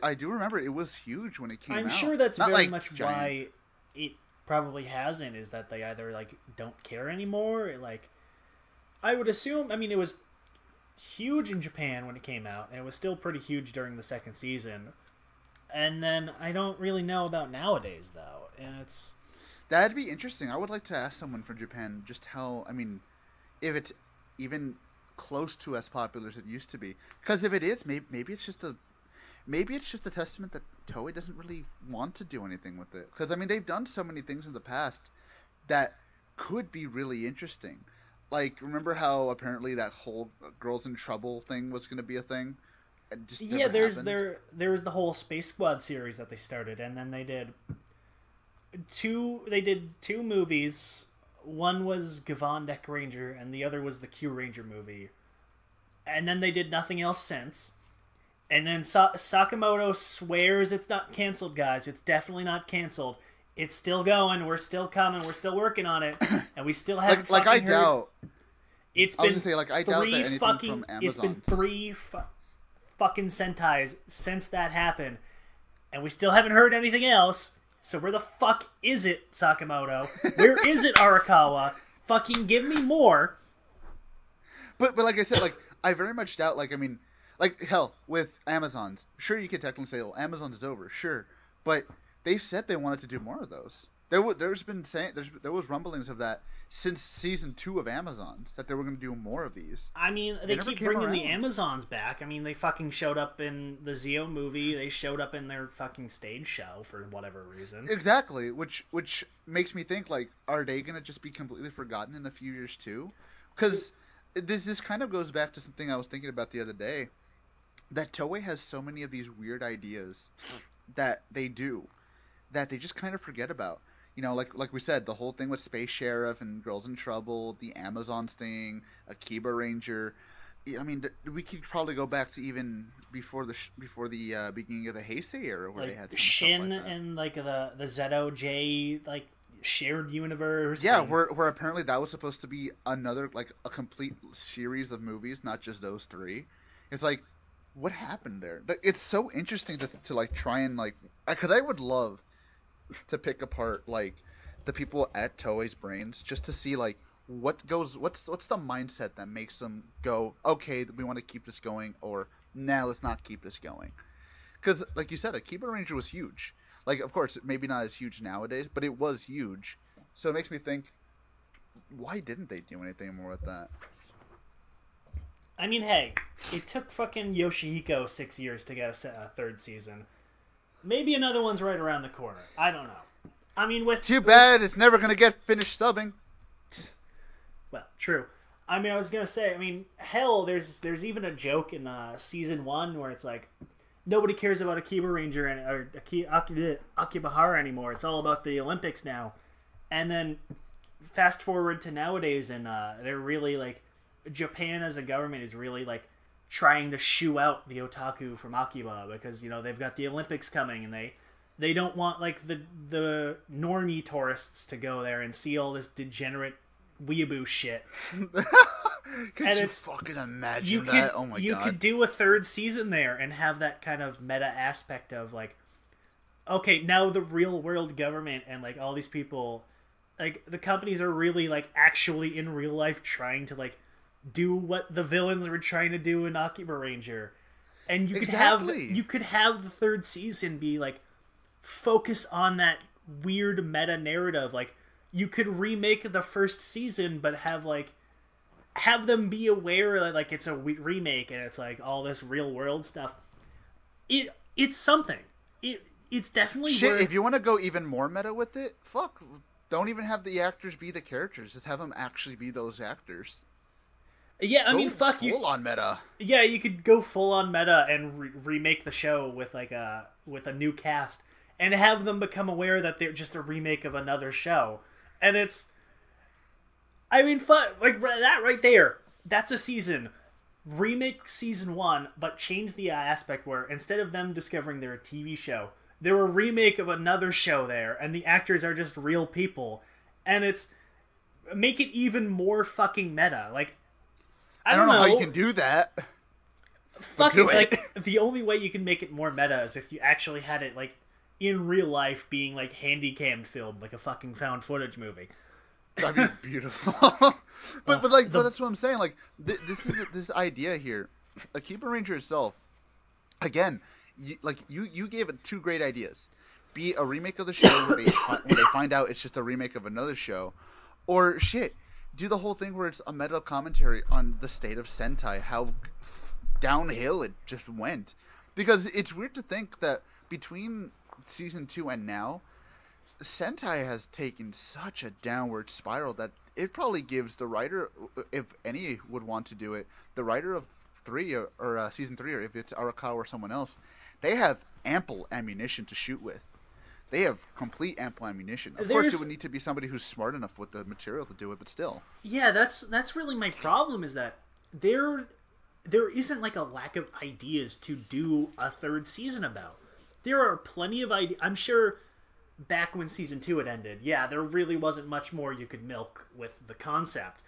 I do remember it was huge when it came out. I'm sure that's Not very like much giant. why it probably hasn't, is that they either like don't care anymore. Like, I would assume, I mean, it was huge in Japan when it came out, and it was still pretty huge during the second season. And then I don't really know about nowadays, though. And it's... That'd be interesting. I would like to ask someone from Japan just how, I mean, if it's even close to as popular as it used to be. Because if it is, maybe it's just a testament that Toei doesn't really want to do anything with it. Because, I mean, they've done so many things in the past that could be really interesting. Like, remember how apparently that whole Girls in Trouble thing was going to be a thing? Yeah, there was the whole Space Squad series that they started, and then they did two movies. One was Gavan Deck Ranger, and the other was the Q Ranger movie. And then they did nothing else since. And then Sakamoto swears it's not canceled, guys. It's definitely not canceled. It's still going. We're still coming. We're still working on it, and we still haven't like I heard. doubt. It's I was been gonna say, like, I doubt that anything from Amazon. It's been three fucking Sentais since that happened, and we still haven't heard anything else. So where the fuck is it, Sakamoto? Where is it, Arakawa? Fucking give me more. But like I said, like, I very much doubt. Like, I mean, like, hell, with Amazon's, sure, you could technically say, well, Amazon's is over, sure, but they said they wanted to do more of those. There was rumblings of that since season 2 of Amazon's, that they were going to do more of these. I mean, they keep bringing the Amazons back. I mean, they fucking showed up in the Zeo movie. They showed up in their fucking stage show for whatever reason. Exactly, which makes me think, like, are they going to just be completely forgotten in a few years too? Because this kind of goes back to something I was thinking about the other day, that Toei has so many of these weird ideas that they do that they just kind of forget about. You know, like we said, the whole thing with Space Sheriff and Girls in Trouble, the Amazons thing, Akiba Ranger. I mean, we could probably go back to even before the beginning of the Heisei era, where like they had Shin like that. And like the ZOJ like shared universe. Yeah, and... where apparently that was supposed to be another, like, a complete series of movies, not just those three. It's like, what happened there? It's so interesting to like try and, like, because I would love to pick apart, like, the people at Toei's brains, just to see, like, what's the mindset that makes them go, okay, we want to keep this going, or nah, let's not keep this going. Because, like you said, Akibaranger Ranger was huge. Like, of course, maybe not as huge nowadays, but it was huge. So it makes me think, why didn't they do anything more with that? I mean, hey, it took fucking Yoshihiko 6 years to get a third season. Maybe another one's right around the corner. I don't know. I mean, Too bad it's never going to get finished subbing. Well, true. I mean, I was going to say, I mean, hell, there's even a joke in season 1 where it's like, nobody cares about Akiba Ranger or Akibahara anymore. It's all about the Olympics now. And then fast forward to nowadays, and they're really, like, Japan as a government is really, like, trying to shoo out the otaku from Akiba because, you know, they've got the Olympics coming, and they don't want, like, the normie tourists to go there and see all this degenerate weeaboo shit. Could and you it's fucking imagine you that? could Oh my you god. could do a third season there and have that kind of meta aspect of like, okay, now the real world government and like all these people, like the companies are really like actually in real life trying to like do what the villains were trying to do in Akibaranger. And you could have the third season be like focus on that weird meta narrative. Like you could remake the first season but have them be aware that like it's a remake and it's like all this real world stuff. It's something. It's definitely shit. worth... If you want to go even more meta with it, fuck. Don't even have the actors be the characters. Just have them actually be those actors. Yeah, I mean, full you. Full on meta. Yeah, you could go full on meta and remake the show with like a new cast and have them become aware that they're just a remake of another show, and it's. I mean, like that right there. That's a season. Remake season 1, but change the aspect where instead of them discovering they're a TV show, they're a remake of another show there, and the actors are just real people, and it's make it even more fucking meta. Like, I don't know how you can do that. Fuck it. Like, the only way you can make it more meta is if you actually had it like in real life being like handy-cammed filmed, like a fucking found footage movie. That'd be beautiful. but that's what I'm saying. This idea here, Akibaranger itself, again, you gave it 2 great ideas. Be a remake of the show where they find out it's just a remake of another show, or shit, do the whole thing where it's a meta commentary on the state of Sentai, how downhill it just went. Because it's weird to think that between season 2 and now, Sentai has taken such a downward spiral that it probably gives the writer, if any would want to do it, the writer of 3 or season 3, or if it's Arakawa or someone else, they have ample ammunition to shoot with. They have complete ample ammunition. Of course, it would need to be somebody who's smart enough with the material to do it, but still. Yeah, that's really my problem, is that there isn't like a lack of ideas to do a third season about. There are plenty of ideas. I'm sure back when season 2 had ended, yeah, there really wasn't much more you could milk with the concept.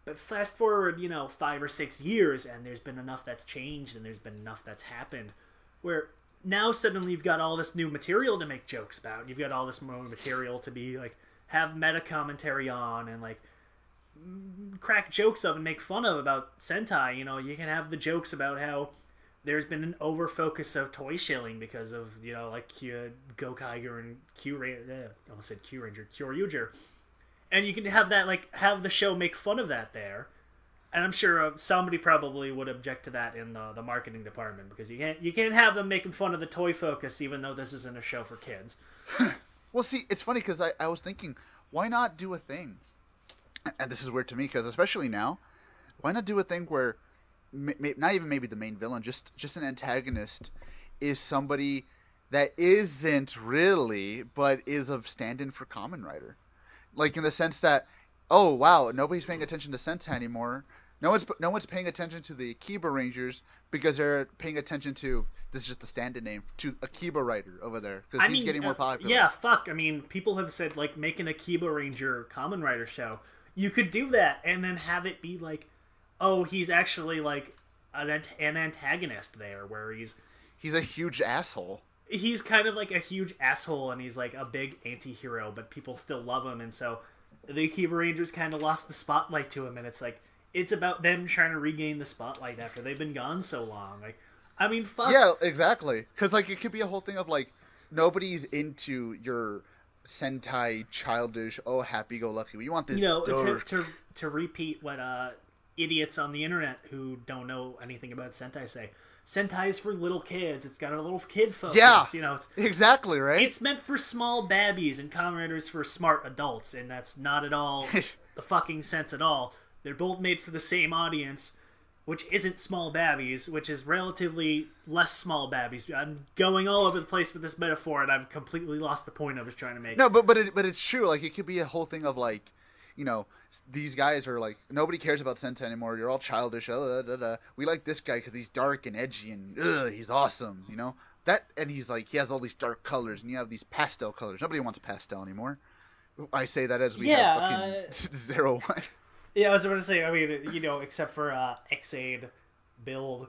But fast forward, 5 or 6 years, and there's been enough that's changed, and there's been enough that's happened, where now suddenly you've got all this new material to make jokes about. You've got all this more material to be like have meta commentary on and like crack jokes of and make fun of about Sentai. You can have the jokes about how there's been an over focus of toy shilling because of like Gokaiger and I almost said Kyoryuger, and you can have that have the show make fun of that there. And I'm sure somebody probably would object to that in the marketing department, because you can't have them making fun of the toy focus even though this isn't a show for kids. Well, see, it's funny because I was thinking, why not do a thing? And this is weird to me because especially now, why not do a thing where not even maybe the main villain, just an antagonist is somebody that isn't really, but is a stand-in for Kamen Rider, like in the sense that, oh wow, nobody's paying attention to Sentai anymore. No one's paying attention to the Akiba Rangers because they're paying attention to, this is just the stand-in name, to Akiba Rider over there because he's getting more popular. Yeah, fuck. I mean, people have said like make an Akiba Ranger Kamen Rider show. You could do that and then have it be like, oh, he's actually like an antagonist there, where he's a huge asshole. He's kind of like a huge asshole, and he's like a big anti-hero, but people still love him, and so the Akiba Rangers kind of lost the spotlight to him, and it's like, it's about them trying to regain the spotlight after they've been gone so long. Like, I mean, fuck. Yeah, exactly. Because like it could be a whole thing of like, nobody's into your Sentai childish, oh, happy-go-lucky. We want this to repeat what idiots on the internet who don't know anything about Sentai say. Sentai is for little kids. It's got a little kid focus. Yeah, it's exactly right. It's meant for small babbies, and Kamen Rider's for smart adults, and that's not at all the fucking sense at all. They're both made for the same audience, which isn't small babbies, which is relatively less small babbies. I'm going all over the place with this metaphor, and I've completely lost the point I was trying to make. No, but it's true. Like, it could be a whole thing of like, these guys are like, nobody cares about Sentai anymore. You're all childish. We like this guy because he's dark and edgy and he's awesome. That, and he's like, he has all these dark colors, and you have these pastel colors. Nobody wants pastel anymore. I say that as we have fucking 01. Yeah, I was about to say, I mean, except for Xaid, Build,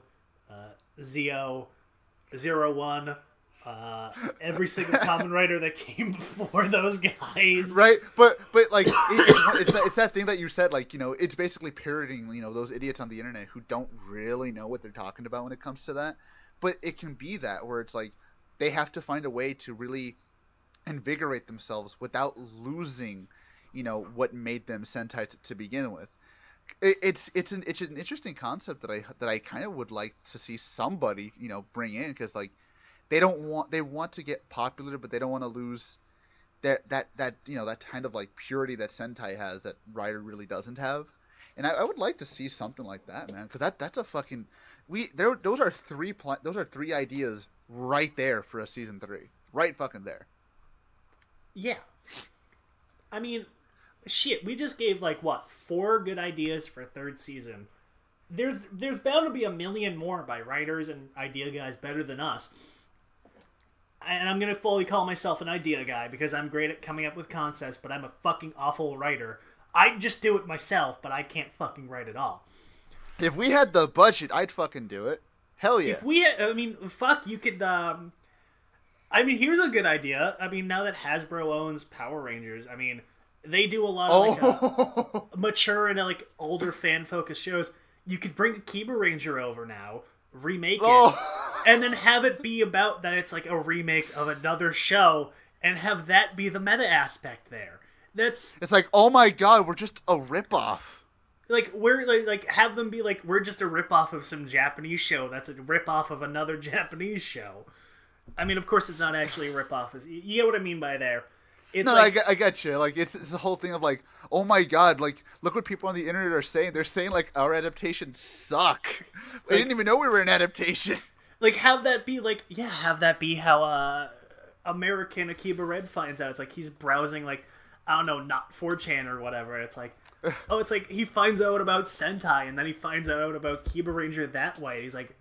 Zeo, 01, every single common writer that came before those guys. Right, but like it's that thing that you said, like, it's basically parroting those idiots on the internet who don't really know what they're talking about when it comes to that. But it can be that where it's like they have to find a way to really invigorate themselves without losing what made them Sentai to begin with. It's an interesting concept that I kind of would like to see somebody bring in, because like they want to get popular, but they don't want to lose that kind of like purity that Sentai has that Rider really doesn't have. And I would like to see something like that, man, because that's a fucking those are three ideas right there for a season 3, right fucking there. Yeah, I mean, shit, we just gave like 4 good ideas for 3rd season. There's bound to be a million more by writers and idea guys better than us. And I'm gonna fully call myself an idea guy because I'm great at coming up with concepts, but I'm a fucking awful writer. I just do it myself, but I can't fucking write at all. If we had the budget, I'd fucking do it. Hell yeah. If we had, I mean, fuck, you could, I mean, here's a good idea. I mean, now that Hasbro owns Power Rangers, I mean, they do a lot of, like, mature and, like, older fan-focused shows. You could bring Akibaranger over now, remake it, and then have it be about that it's, like, a remake of another show, and have that be the meta aspect there. It's like, oh my god, we're just a ripoff. Like, we're like have them be like, we're just a ripoff of some Japanese show that's a ripoff of another Japanese show. I mean, of course, it's not actually a ripoff. You get what I mean by there. It's no, like, I get you. Like, it's the whole thing of like, oh my god, like, look what people on the internet are saying. They're saying like our adaptations suck. I didn't even know we were an adaptation. Like, have that be like, yeah, have that be how American Akiba Red finds out. It's like he's browsing like, I don't know, not 4chan or whatever. It's like, oh, it's like he finds out about Sentai, and then he finds out about Akibaranger that way. He's like,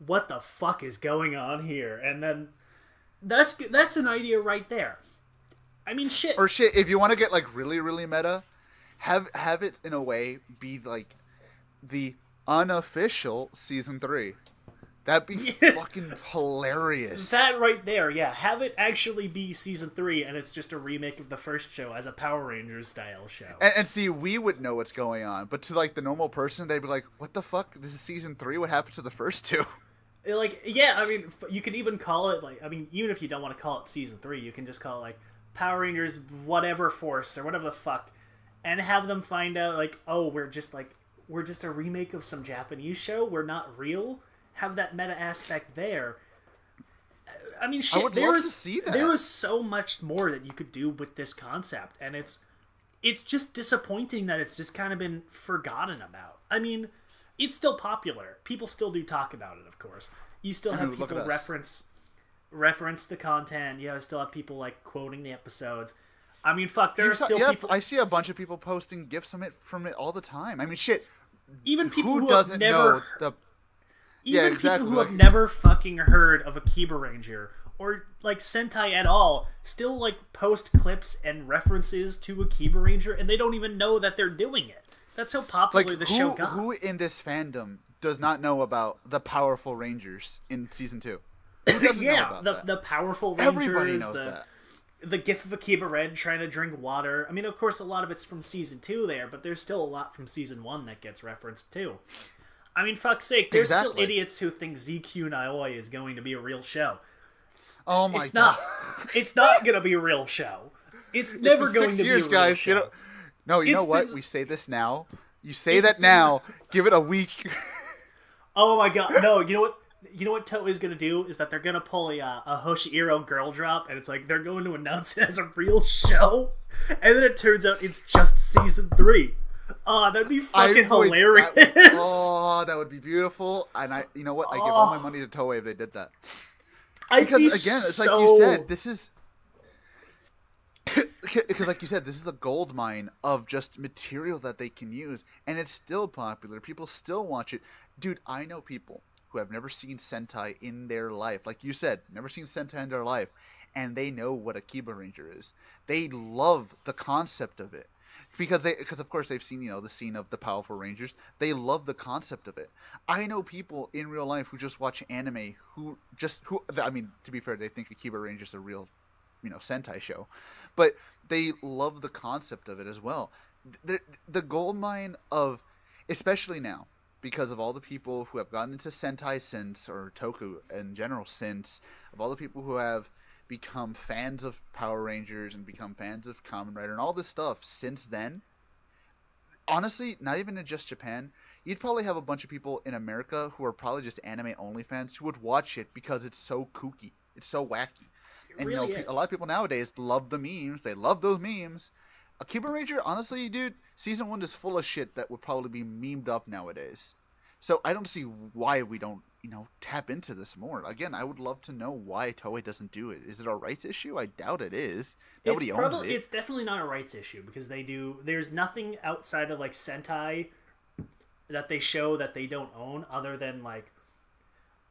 what the fuck is going on here? And then that's an idea right there. I mean, shit. Or shit, if you want to get like really, really meta, have it in a way be like the unofficial season 3. That'd be fucking hilarious. That right there, yeah. Have it actually be season 3, and it's just a remake of the first show as a Power Rangers style show. And see, we would know what's going on, but to like the normal person, they'd be like, "What the fuck? This is season 3. What happened to the first 2?" Like, yeah, I mean, you could even call it like, I mean, even if you don't want to call it season 3, you can just call it like Power Rangers whatever Force or whatever the fuck, and have them find out like, oh, we're just a remake of some Japanese show. We're not real. Have that meta aspect there. I mean, shit, there was so much more that you could do with this concept, and it's just disappointing that it's just kind of been forgotten about. I mean, it's still popular. People still do talk about it, of course. You still have people reference the content. You still have people like quoting the episodes. I mean, fuck, there are still people. I see a bunch of people posting GIFs from it all the time. I mean, shit. Even people who who doesn't have never know the. Even exactly. people who have never fucking heard of Akibaranger or like Sentai at all still like post clips and references to Akibaranger, and they don't even know that they're doing it. That's how popular the show got. Who in this fandom does not know about the Powerful Rangers in season 2? Who doesn't know about that? The Powerful Rangers. Everybody knows that. The gif of Akiba Red trying to drink water. I mean, of course, a lot of it's from season 2 there, but there's still a lot from season 1 that gets referenced too. I mean, fuck's sake, there's still idiots who think ZQ Naoi is going to be a real show. Oh my god. Not. It's not going to be a real show. It's never going to be a real show. No, you know what? We say this now. You say that now. Give it a week. Oh my god. No, you know what? You know what Toei is going to do? Is that they're going to pull a Hoshiro girl drop, and it's like they're going to announce it as a real show, and then it turns out it's just season 3. Oh, that'd be fucking hilarious. That would be beautiful. And you know what? I give all my money to Toei if they did that. Because again, it's like you said, this is because like you said, this is a gold mine of just material that they can use, and it's still popular. People still watch it. Dude, I know people who have never seen Sentai in their life. Like you said, never seen Sentai in their life, and they know what Akibaranger is. They love the concept of it. because of course they've seen, the scene of the Powerful Rangers. They love the concept of it. I know people in real life who just watch anime I mean, to be fair, they think Akibaranger is a real, Sentai show, but they love the concept of it as well. The gold mine of, especially now, because of all the people who have gotten into Sentai since, or Toku in general since, of all the people who have become fans of Power Rangers and become fans of Kamen Rider and all this stuff since then, honestly, not even in just Japan, you'd probably have a bunch of people in America who are probably just anime only fans who would watch it because it's so kooky, it's so wacky. And really a lot of people nowadays love the memes. They love those memes. Akiba Ranger, honestly, dude, season 1 is full of shit that would probably be memed up nowadays. So I don't see why we don't, tap into this more. Again, I would love to know why Toei doesn't do it. Is it a rights issue? I doubt it is. Nobody owns it. It's definitely not a rights issue because there's nothing outside of like Sentai that they show that they don't own other than like,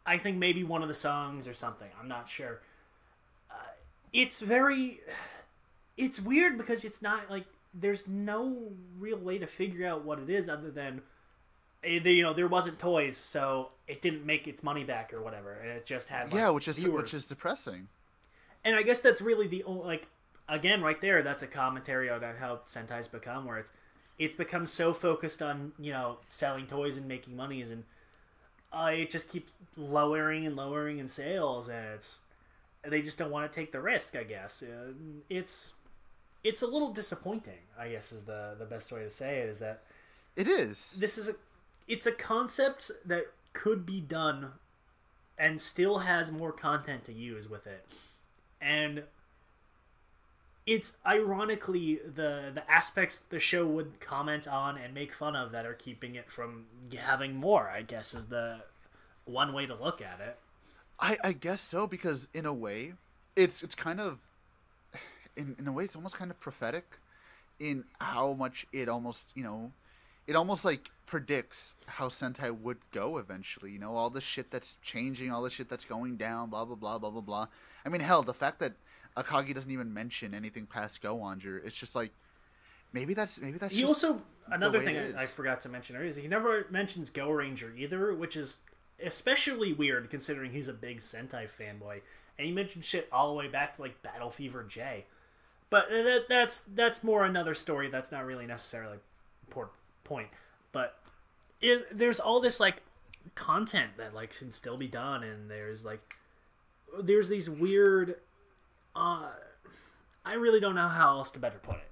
I think maybe one of the songs or something. I'm not sure. It's weird because it's not like there's no real way to figure out what it is other than there wasn't toys, so it didn't make its money back or whatever, and it just had which is depressing. And I guess that's really the only again right there. That's a commentary on how Sentai's become, where it's become so focused on selling toys and making monies, and it just keeps lowering and lowering in sales, and they just don't want to take the risk. I guess it's a little disappointing. I guess is the best way to say it. Is that it is. It's a concept that could be done and still has more content to use with it. And it's ironically the aspects the show would comment on and make fun of that are keeping it from having more, I guess, is the one way to look at it. I guess so, because in a way, it's kind of, in a way, it's almost kind of prophetic in how much it almost, it almost like predicts how Sentai would go eventually. All the shit that's changing, all the shit that's going down, blah blah blah blah blah blah. I mean, hell, the fact that Akagi doesn't even mention anything past Go Onger, it's just like maybe that's. He just also another thing I forgot to mention earlier is he never mentions Go Ranger either, which is especially weird considering he's a big Sentai fanboy, and he mentioned shit all the way back to like Battle Fever J. But that's more another story. That's not really necessarily important point, but there's all this like content that like can still be done, and there's these weird I really don't know how else to better put it,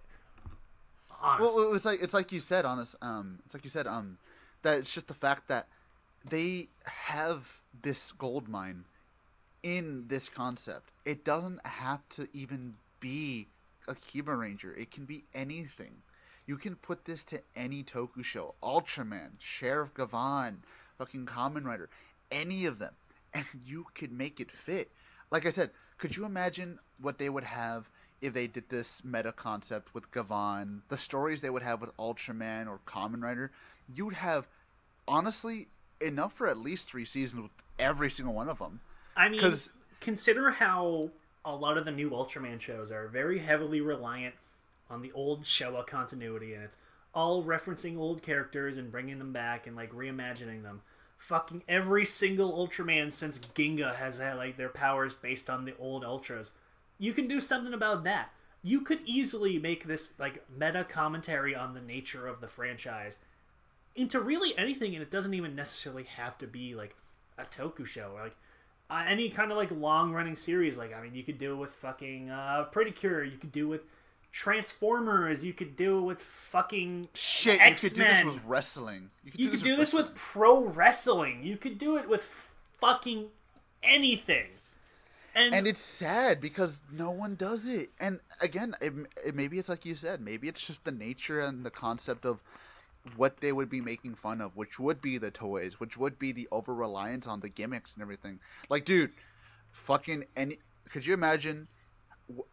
honestly. Well, it's like you said, that it's just the fact that they have this gold mine in this concept. It doesn't have to even be Akiba Ranger. It can be anything. You can put this to any Toku show. Ultraman, Sheriff Gavan, fucking Kamen Rider, any of them. And you could make it fit. Like I said, could you imagine what they would have if they did this meta concept with Gavan? The stories they would have with Ultraman or Kamen Rider? You would have, honestly, enough for at least 3 seasons with every single one of them. I mean, consider how a lot of the new Ultraman shows are very heavily reliant on the old Showa continuity, and it's all referencing old characters and bringing them back and like reimagining them. Fucking every single Ultraman since Ginga has had like their powers based on the old Ultras. You can do something about that. You could easily make this like meta commentary on the nature of the franchise into really anything, and it doesn't even necessarily have to be like a Toku show or like any kind of like long running series. Like, I mean, you could do it with fucking Pretty Cure. You could do it with Transformers. You could do it with fucking shit. X-Men. You could do this with wrestling. You could do this with pro wrestling. You could do it with fucking anything. And it's sad because no one does it. And again, maybe it's like you said. Maybe it's just the nature and the concept of what they would be making fun of, which would be the toys, which would be the over-reliance on the gimmicks and everything. Like, dude, could you imagine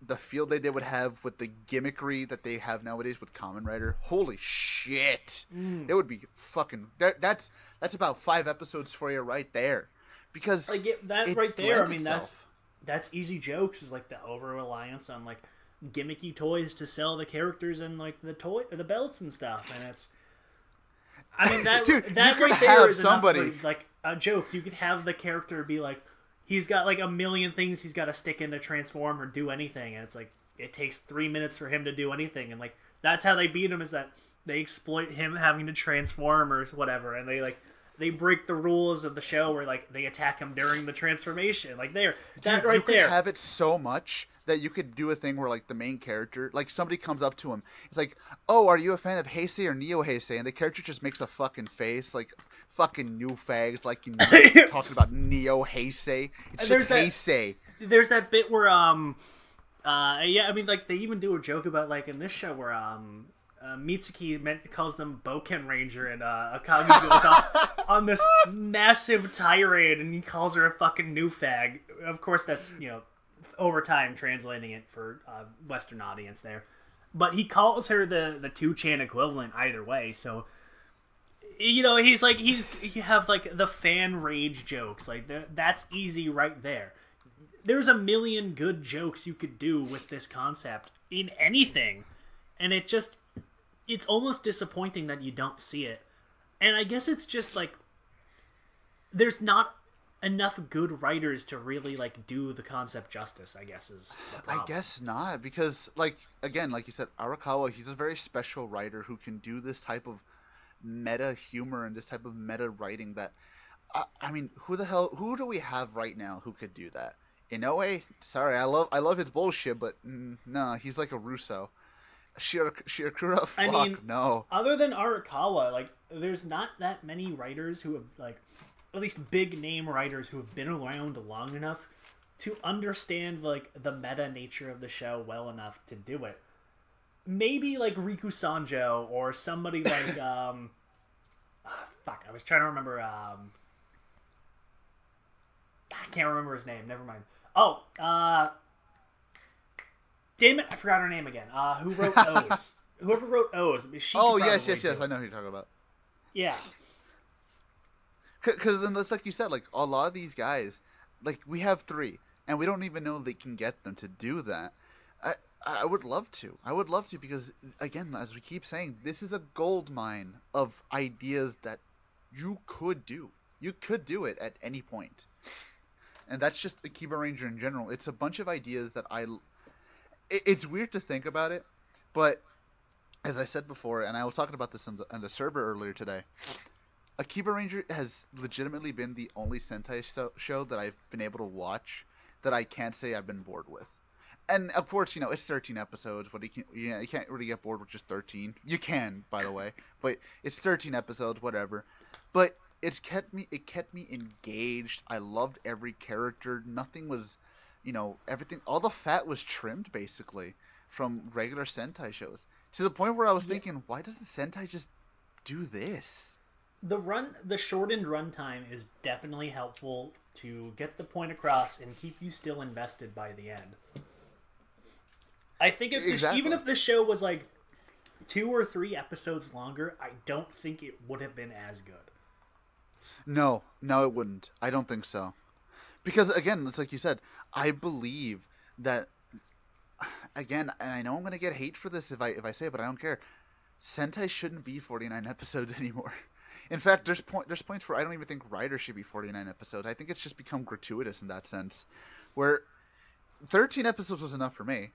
the field they would have with the gimmickry that they have nowadays with Kamen Rider? Holy shit. It would be fucking... That's about 5 episodes for you right there. Because like that right there, I mean, that's Easy Jokes is like the over-reliance on like gimmicky toys to sell the characters and like the belts and stuff, and it's. I mean that Dude, that you could right there have is somebody enough for, like a joke. You could have the character be like, he's got like a million things he's got to stick in to transform or do anything, and it's like it takes 3 minutes for him to do anything, and like that's how they beat him, is that they exploit him having to transform or whatever, and they break the rules of the show where like they attack him during the transformation. Like there, that right you could there. have it so much that you could do a thing where like the main character, like somebody comes up to him, it's like, oh, are you a fan of Heisei or Neo Heisei? And the character just makes a fucking face, like fucking new fags, like you know, talking about Neo Heisei. It's just Heisei. There's that bit where yeah, I mean like they even do a joke about like in this show where Mitsuki calls them Boken Ranger, and Akagi goes off on this massive tirade, and he calls her a fucking new fag. Of course, that's, you know, over time translating it for Western audience there. But he calls her the 2chan equivalent either way, so, you know, he's like, you have like the fan rage jokes, like that's easy right there. There's a million good jokes you could do with this concept in anything, and it's almost disappointing that you don't see it. And I guess it's just like there's not enough good writers to really like do the concept justice, I guess is the problem. I guess not, because like again, like you said, Arakawa, he's a very special writer who can do this type of meta humor and this type of meta writing that I mean, who do we have right now who could do that? Inoue, sorry, I love his bullshit, but no, he's like a Russo. Shirakura, fuck, I mean, no. Other than Arakawa, like, there's not that many writers who have, like, at least big name writers who have been around long enough to understand, like, the meta nature of the show well enough to do it. Maybe, like, Riku Sanjo or somebody like, fuck, I was trying to remember, I can't remember his name, never mind. Oh, damn it, I forgot her name again. Who wrote O's? Whoever wrote O's. Oh, yes, I know who you're talking about. Yeah. Because then, it's like you said, like, a lot of these guys, like, we have 3, and we don't even know they can get them to do that. I would love to. I would love to, because, again, as we keep saying, this is a gold mine of ideas that you could do. You could do it at any point. And that's just Akibaranger in general. It's a bunch of ideas that it's weird to think about it, but as I said before, and I was talking about this on the server earlier today, Akibaranger has legitimately been the only Sentai show that I've been able to watch that I can't say I've been bored with. And of course, you know, it's 13 episodes, but you can't really get bored with just 13. You can, by the way, but it's 13 episodes, whatever. But it kept me engaged. I loved every character. Nothing was, you know, everything, all the fat was trimmed basically from regular Sentai shows, to the point where I was thinking, why doesn't Sentai just do this? The shortened runtime is definitely helpful to get the point across and keep you still invested by the end. I think even if the show was like 2 or 3 episodes longer, I don't think it would have been as good. No, it wouldn't. I don't think so. Because, again, it's like you said, I believe that, again, and I know I'm going to get hate for this if I say it, but I don't care. Sentai shouldn't be 49 episodes anymore. In fact, there's points where I don't even think Rider should be 49 episodes. I think it's just become gratuitous in that sense. Where 13 episodes was enough for me.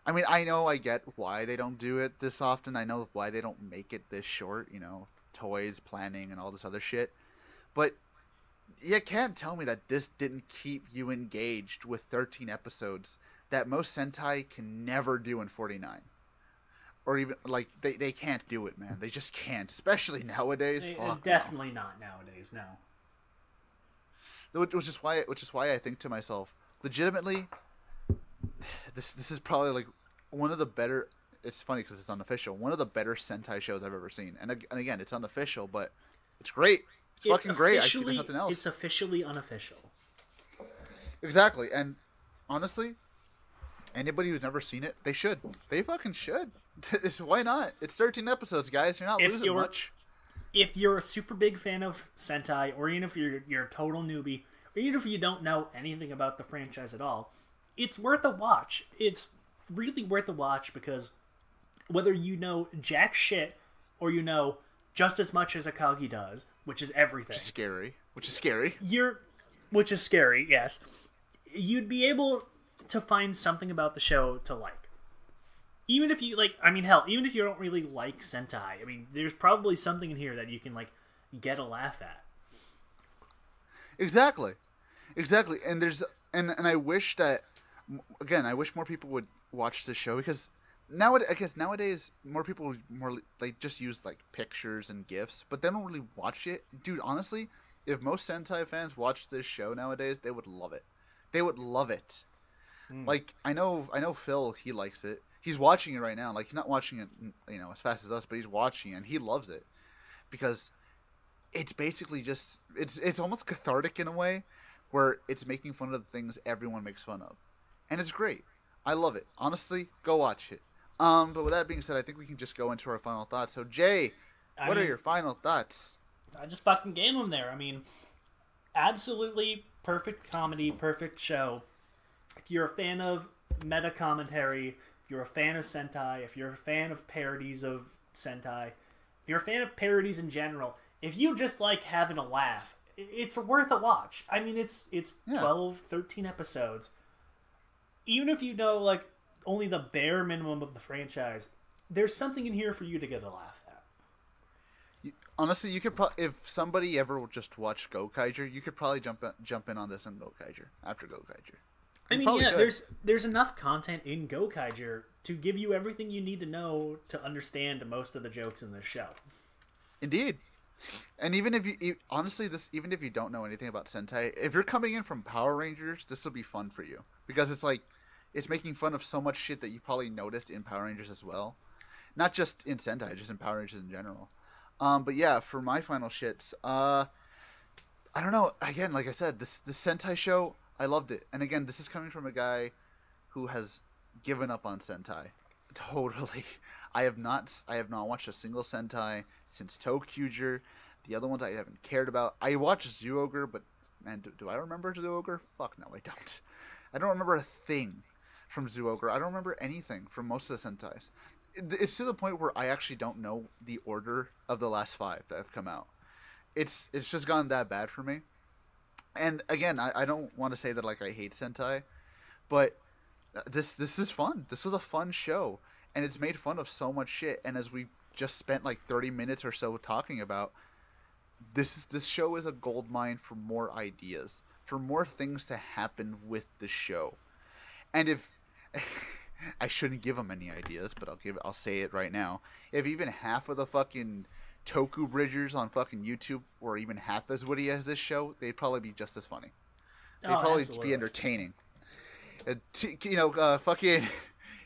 I mean, I know I get why they don't do it this often. I know why they don't make it this short, you know, toys, planning, and all this other shit. But you can't tell me that this didn't keep you engaged with 13 episodes that most Sentai can never do in 49. Or even, like, they can't do it, man. They just can't. Especially nowadays. Definitely not nowadays, no. Which is why I think to myself, legitimately, this is probably, like, one of the better, it's funny because it's unofficial, one of the better Sentai shows I've ever seen. And again, it's unofficial, but it's great. It's fucking great. There's nothing else. It's officially unofficial. Exactly. And honestly, anybody who's never seen it, they should. They fucking should. Why not? It's 13 episodes, guys. You're not losing much. If you're a super big fan of Sentai, or even if you're a total newbie, or even if you don't know anything about the franchise at all, it's worth a watch. It's really worth a watch because whether you know jack shit or you know just as much as Akagi does, which is everything. Which is scary. Which is scary, yes. You'd be able to find something about the show to like. Even if you like, I mean, hell, even if you don't really like Sentai, I mean, there's probably something in here that you can like get a laugh at. Exactly. And and I wish that, again, I wish more people would watch this show because nowadays more people like just use like pictures and GIFs, but they don't really watch it. Dude, honestly, if most Sentai fans watched this show nowadays, they would love it. They would love it. Like I know Phil, he likes it. He's watching it right now. Like he's not watching it, as fast as us, but he's watching it and he loves it because it's basically just it's almost cathartic in a way where it's making fun of the things everyone makes fun of, and it's great. I love it. Honestly, go watch it. But with that being said, I think we can just go into our final thoughts. So Jay, what are your final thoughts? I just fucking gave them there. I mean, absolutely perfect comedy, perfect show. If you're a fan of meta commentary, if you're a fan of Sentai, if you're a fan of parodies of Sentai, if you're a fan of parodies in general, if you just like having a laugh, it's worth a watch. I mean, it's 12, 13 episodes. Even if you know like only the bare minimum of the franchise, there's something in here for you to get a laugh at. Honestly, you could if somebody ever just watched Gokaiger, you could probably jump in on this and Gokaiger after Gokaiger. I mean, yeah, there's enough content in Gokaiger to give you everything you need to know to understand most of the jokes in this show. Indeed. And even if you honestly, even if you don't know anything about Sentai, if you're coming in from Power Rangers, this will be fun for you because it's making fun of so much shit that you probably noticed in Power Rangers as well, not just in Sentai, just in Power Rangers in general. But yeah, for my final shits, I don't know. Again, like I said, this Sentai show, I loved it. And again, this is coming from a guy who has given up on Sentai. Totally. I have not watched a single Sentai since Tokuger. The other ones I haven't cared about. I watched Zoogre, but man, do I remember Zoogre? Fuck no, I don't. I don't remember a thing from Zoogre. I don't remember anything from most of the Sentais. It's to the point where I actually don't know the order of the last 5 that have come out. It's just gone that bad for me. And again, I don't want to say that like I hate Sentai, but this is fun. This is a fun show, and it's made fun of so much shit. And as we just spent like 30 minutes or so talking about, this show is a gold mine for more ideas, for more things to happen with the show. And if I shouldn't give them any ideas, but I'll say it right now. If even half of the fucking Toku Bridgers on fucking YouTube were even half as witty as this show, they'd probably be just as funny. They'd probably be entertaining. Fucking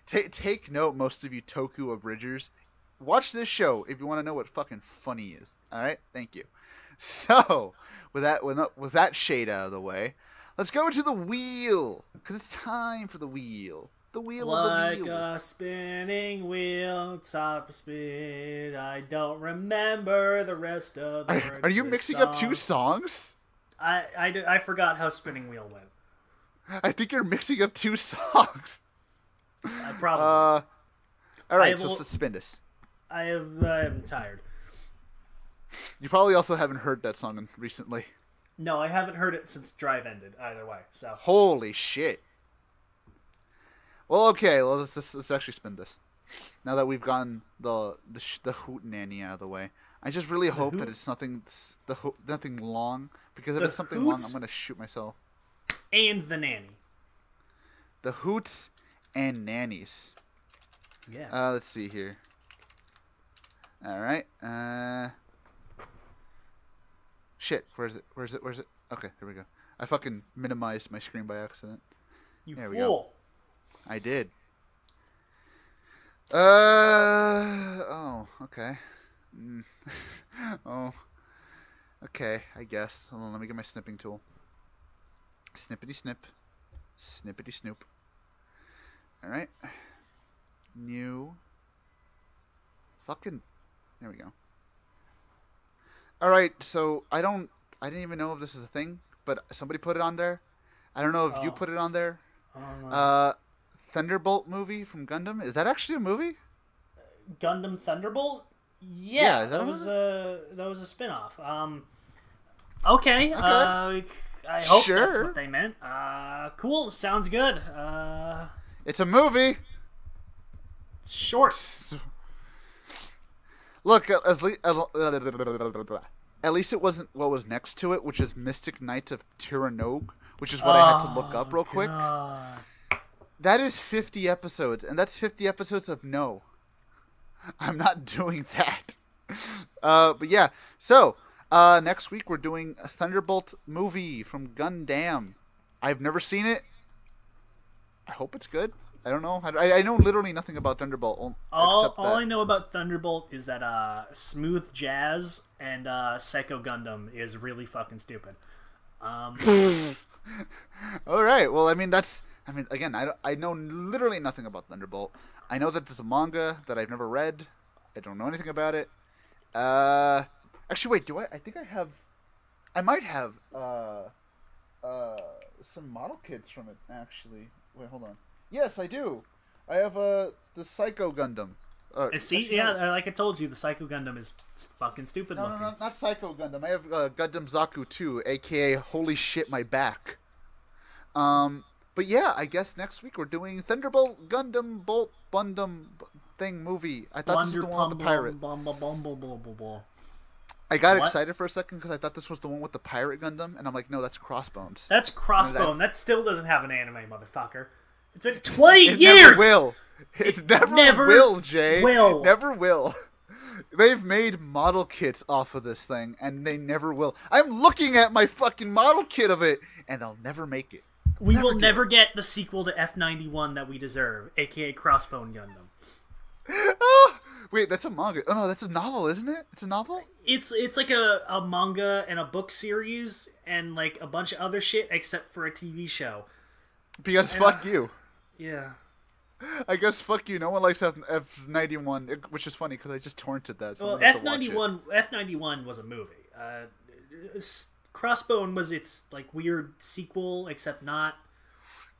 take note, most of you Toku Abridgers. Watch this show if you want to know what fucking funny is. All right, thank you. So with that shade out of the way, let's go to the wheel, because it's time for the wheel. The wheel of the wheel. Like a spinning wheel, top of speed. I don't remember the rest of the words. Are you mixing up 2 songs? I forgot how Spinning Wheel went. I think you're mixing up 2 songs. Probably. All right, so let's spin this. I'm tired. You probably also haven't heard that song recently. No, I haven't heard it since Drive ended. Either way, so. Holy shit. Well, okay. Well, let's actually spin this. Now that we've gotten the hootenanny out of the way, I just really hope that it's nothing long, because if it's something long, I'm gonna shoot myself. And the nanny. The hoots and nannies. Yeah. Let's see here. All right. Shit. Where's it? Okay, there we go. I fucking minimized my screen by accident. There we go. I did. Oh, okay. Oh, okay, I guess. Hold on, let me get my snipping tool. Snippity snip. Snippity snoop. Alright. New. Fucking. There we go. Alright, so I didn't even know if this is a thing, but somebody put it on there. I don't know if you put it on there. Thunderbolt movie from Gundam. Is that actually a movie? Gundam Thunderbolt? Yeah, Yeah, is that that was a spin-off. Okay. I hope that's what they meant. Cool. Sounds good. It's a movie. Short. Look, at least it wasn't what was next to it, which is Mystic Knights of Tiranogue, which is what I had to look up real quick. That is 50 episodes, and that's 50 episodes of no. I'm not doing that. But yeah, so next week we're doing a Thunderbolt movie from Gundam. I've never seen it. I hope it's good. I don't know. I know literally nothing about Thunderbolt. All I know about Thunderbolt is that Smooth Jazz and Psycho Gundam is really fucking stupid. All right. Well, I mean, again, I know literally nothing about Thunderbolt. I know that there's a manga that I've never read. I don't know anything about it. Actually, wait. I think I have. I might have some model kits from it. Actually, wait. Hold on. Yes, I do. I have the Psycho Gundam. See, yeah, like I told you, the Psycho Gundam is fucking stupid looking. No, not Psycho Gundam. I have Gundam Zaku 2, aka Holy Shit, My Back. But yeah, I guess next week we're doing Thunderbolt Gundam Bolt Bundam thing movie. I thought this was the one with the pirate. I got excited for a second because I thought this was the one with the pirate Gundam, and I'm like, no, that's Crossbones. That's Crossbone. That still doesn't have an anime, motherfucker. It's been 20 years! Never will. It never will, Jay. Never will. They've made model kits off of this thing, and they never will. I'm looking at my fucking model kit of it, and they'll never make it. We will never get the sequel to F91 that we deserve, aka Crossbone Gundam. Oh, wait, that's a manga. Oh no, that's a novel, isn't it? It's a novel? It's like a manga and a book series and like a bunch of other shit except for a TV show. Because fuck you. Yeah. I guess fuck you. No one likes F91, which is funny because I just torrented that. So well, F91 was a movie. Crossbone was its like weird sequel, except not,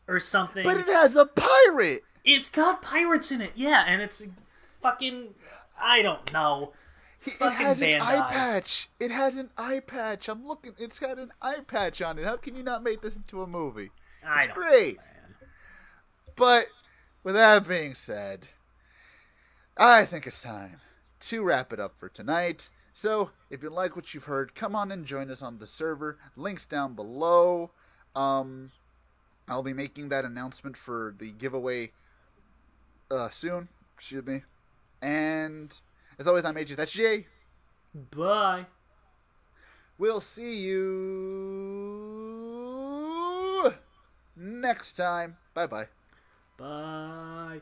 or something. But it has a pirate. It's got pirates in it, yeah, and it's fucking. I don't know. It has an eye patch. It has an eye patch. I'm looking. It's got an eye patch on it. How can you not make this into a movie? It's great. Man. But with that being said, I think it's time to wrap it up for tonight. So, if you like what you've heard, come on and join us on the server. Links down below. I'll be making that announcement for the giveaway soon. Excuse me. And as always, I'm AJ. That's Jay. Bye. We'll see you next time. Bye-bye. Bye.